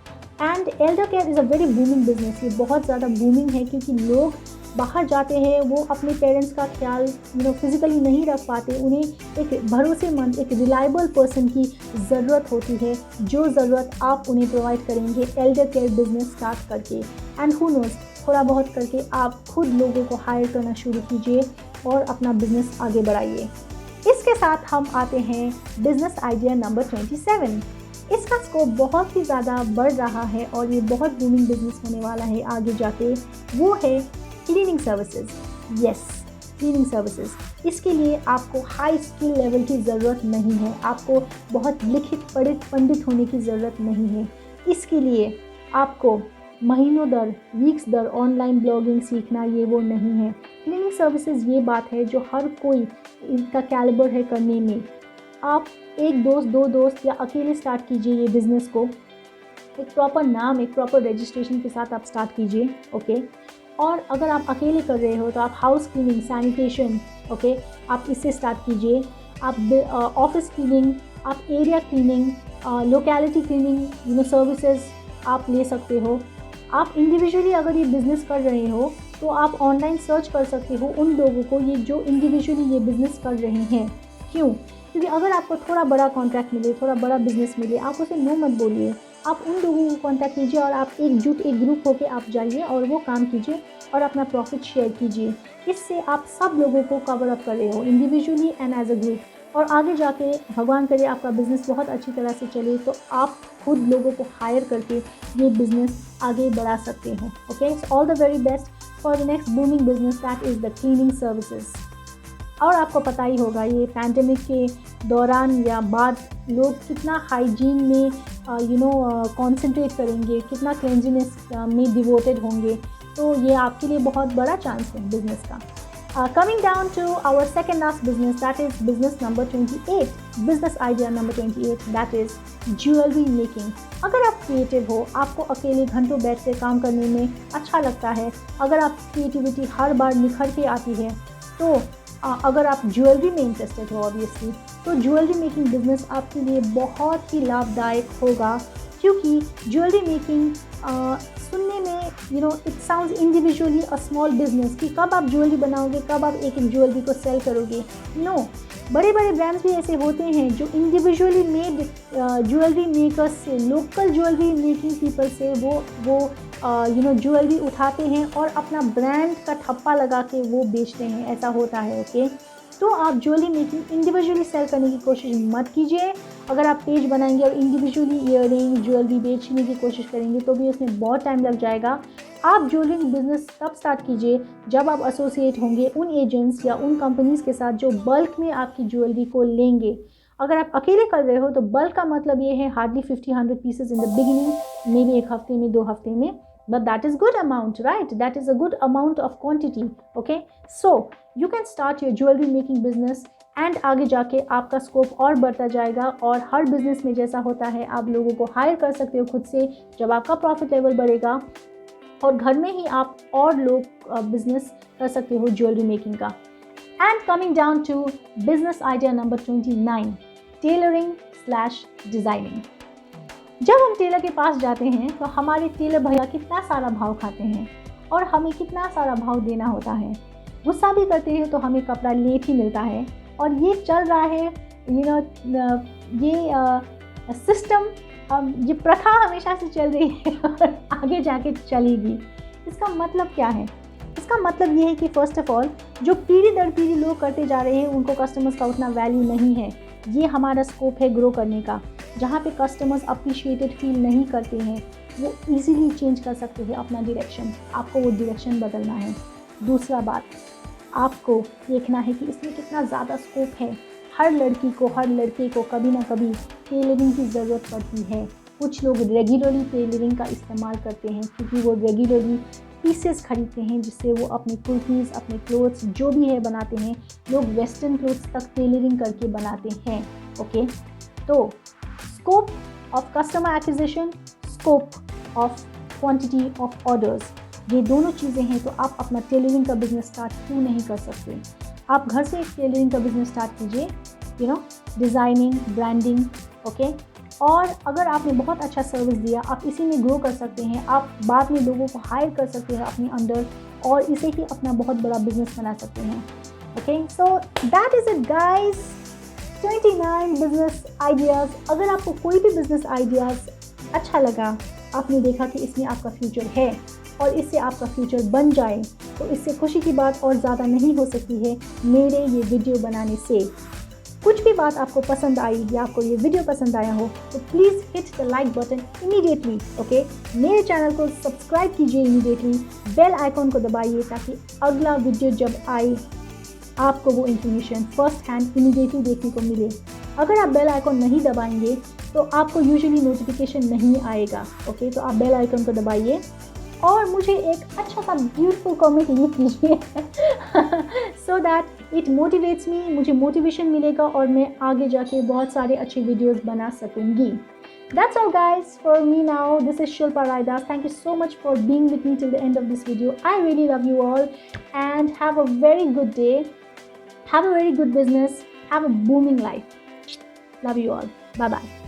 And Elder care is a very booming business. ये बहुत ज़्यादा बूमिंग है, क्योंकि लोग बाहर जाते हैं, वो अपने पेरेंट्स का ख्याल फिज़िकली नहीं रख पाते। उन्हें एक भरोसेमंद, एक रिलायबल पर्सन की ज़रूरत होती है, जो ज़रूरत आप उन्हें प्रोवाइड करेंगे एल्डर केयर बिजनेस स्टार्ट करके। एंड हु नोज़, थोड़ा बहुत करके आप खुद लोगों को हायर करना शुरू कीजिए और अपना बिजनेस आगे बढ़ाइए। इस इसके साथ हम आते हैं बिजनेस आइडिया नंबर 27। इसका स्कोप बहुत ही ज़्यादा बढ़ रहा है और ये बहुत बूमिंग बिजनेस होने वाला है आगे जाके। वो है cleaning services. Yes, cleaning services. इसके लिए आपको हाई स्किल लेवल की ज़रूरत नहीं है, आपको बहुत लिखित पढ़ित पंडित होने की ज़रूरत नहीं है। इसके लिए आपको महीनों दर, वीक्स दर ऑनलाइन ब्लॉगिंग सीखना ये वो नहीं है। क्लीनिंग सर्विसेज ये बात है जो हर कोई इनका कैलिबर है करने में। आप एक दोस्त, दो दोस्त या अकेले स्टार्ट कीजिए ये बिज़नेस को। एक प्रॉपर नाम, एक प्रॉपर रजिस्ट्रेशन के साथ आप स्टार्ट कीजिए, ओके। और अगर आप अकेले कर रहे हो तो आप हाउस क्लीनिंग, सैनिटेशन, ओके, आप इससे स्टार्ट कीजिए। आप ऑफिस क्लीनिंग, आप area cleaning, locality cleaning services आप ले सकते हो। आप इंडिविजुअली अगर ये बिज़नेस कर रहे हो तो आप ऑनलाइन सर्च कर सकते हो उन लोगों को ये जो इंडिविजुअली ये बिज़नेस कर रहे हैं। क्यों? क्योंकि अगर आपको थोड़ा बड़ा कॉन्ट्रैक्ट मिले, थोड़ा बड़ा बिज़नेस मिले, आप उसे नो मत बोलिए। आप उन लोगों को कॉन्टैक्ट कीजिए और आप एकजुट, एक ग्रुप होकर आप जाइए और वो काम कीजिए और अपना प्रॉफिट शेयर कीजिए। इससे आप सब लोगों को कवर अप कर रहे हो, individually and as a group. और आगे जाके भगवान करे आपका बिज़नेस बहुत अच्छी तरह से चले तो आप खुद लोगों को हायर करके ये बिज़नेस आगे बढ़ा सकते हो। Okay, so all the very best for the next booming business, that is the cleaning services. और आपको पता ही होगा ये पैंडेमिक के दौरान या बाद लोग कितना हाइजीन में कॉन्सेंट्रेट करेंगे, कितना क्लेंजीनेस में डिवोटेड होंगे। तो ये आपके लिए बहुत बड़ा चांस है बिजनेस का। Coming down to our second last business, that is business number 28, business idea number 28, that is jewelry making। अगर आप क्रिएटिव हो, आपको अकेले घंटों बैठ के काम करने में अच्छा लगता है, अगर आप क्रिएटिविटी हर बार निखर के आती है, तो अगर आप ज्वेलरी में इंटरेस्टेड हो ऑब्वियसली, तो ज्वेलरी मेकिंग बिजनेस आपके लिए बहुत ही लाभदायक होगा। क्योंकि ज्वेलरी मेकिंग सुनने में it sounds individually a small business कि कब आप ज्वेलरी बनाओगे, कब आप एक एक ज्वेलरी को सेल करोगे। नो, बड़े बड़े ब्रांड्स भी ऐसे होते हैं जो इंडिविजुअली मेड ज्वेलरी मेकर्स से, लोकल ज्वेलरी मेकिंग पीपल से वो ज्वेलरी उठाते हैं और अपना ब्रांड का ठप्पा लगा के वो बेचते हैं। ऐसा होता है, ओके। तो आप ज्वेलरी मेकिंग इंडिविजुअली सेल करने की कोशिश मत कीजिए। अगर आप पेज बनाएंगे और इंडिविजुअली ईयरिंग ज्वेलरी बेचने की कोशिश करेंगे तो भी उसमें बहुत टाइम लग जाएगा। आप ज्वेलरी बिजनेस तब स्टार्ट कीजिए जब आप एसोसिएट होंगे उन एजेंट्स या उन कंपनीज़ के साथ जो बल्क में आपकी ज्वेलरी को लेंगे। अगर आप अकेले कर रहे हो तो बल्क का मतलब ये है hardly 50-100 pieces in the beginning, may be एक हफ्ते में, 2 हफ्ते में, but that is good amount, right? That is a good amount of quantity, okay? So you can start your jewelry making business and आगे जाके आपका स्कोप और बढ़ता जाएगा। और हर बिजनेस में जैसा होता है आप लोगों को हायर कर सकते हो खुद से जब आपका प्रॉफिट लेवल बढ़ेगा, और घर में ही आप और लोग बिजनेस कर सकते हो ज्वेलरी मेकिंग का। And coming down to business idea number 29, tailoring slash designing. जब हम टेलर के पास जाते हैं तो हमारे टेलर भैया कितना सारा भाव खाते हैं और हमें कितना सारा भाव देना होता है। गुस्सा भी करते हैं तो हमें कपड़ा लेट ही मिलता है। और ये चल रहा है, ये सिस्टम, ये प्रथा हमेशा से चल रही है और आगे जाके चलेगी। इसका मतलब क्या है? इसका मतलब ये है कि फर्स्ट ऑफ ऑल जो पीढ़ी दर पीढ़ी लोग करते जा रहे हैं उनको कस्टमर्स का उतना वैल्यू नहीं है। ये हमारा स्कोप है ग्रो करने का। जहाँ पे कस्टमर्स अप्रिशिएटेड फील नहीं करते हैं वो इजीली चेंज कर सकते हैं अपना डायरेक्शन। आपको वो डायरेक्शन बदलना है। दूसरा बात, आपको देखना है कि इसमें कितना ज़्यादा स्कोप है। हर लड़की को, हर लड़के को कभी ना कभी टेलरिंग की ज़रूरत पड़ती है। कुछ लोग रेगुलरली टेलरिंग का इस्तेमाल करते हैं क्योंकि वो रेगुलरली पीसेस खरीदते हैं जिससे वो अपनी कुर्तीज़, अपने क्लोथ्स जो भी है बनाते हैं। लोग वेस्टर्न क्लोथ्स तक टेलरिंग करके बनाते हैं, ओके। तो scope of customer acquisition, scope of quantity of orders, ये दोनों चीज़ें हैं। तो आप अपना टेलरिंग का बिजनेस स्टार्ट क्यों नहीं कर सकते? आप घर से एक टेलरिंग का बिजनेस स्टार्ट कीजिए, डिज़ाइनिंग, ब्रांडिंग, ओके। और अगर आपने बहुत अच्छा सर्विस दिया, आप इसी में ग्रो कर सकते हैं। आप बाद में लोगों को हायर कर सकते हैं अपने अंडर और इसे ही अपना बहुत बड़ा बिजनेस बना सकते हैं, okay. So that is it guys, 29 business ideas. अगर आपको कोई भी बिजनेस आइडियाज़ अच्छा लगा, आपने देखा कि इसमें आपका फ्यूचर है और इससे आपका फ्यूचर बन जाए, तो इससे खुशी की बात और ज़्यादा नहीं हो सकती है मेरे ये वीडियो बनाने से। कुछ भी बात आपको पसंद आई या आपको ये वीडियो पसंद आया हो तो please hit the like button immediately, okay. मेरे चैनल को सब्सक्राइब कीजिए इमीडिएटली, बेल आइकॉन को दबाइए ताकि अगला वीडियो जब आए आपको वो इन्फॉर्मेशन फर्स्ट हैंड इमीडिएटली देखने को मिले। अगर आप बेल आइकॉन नहीं दबाएंगे तो आपको यूजुअली नोटिफिकेशन नहीं आएगा, ओके। तो आप बेल आइकॉन को दबाइए और मुझे एक अच्छा सा ब्यूटीफुल कमेंट लीव कीजिए so that it motivates me, मुझे मोटिवेशन मिलेगा और मैं आगे जाके बहुत सारे अच्छे वीडियोस बना सकूंगी। That's all guys for me now. This is Shilpa Raidas. Thank you so much for being with me till the end of this video. I really love you all and have a very good day. Have a very good business. Have a booming life. Love you all. Bye bye.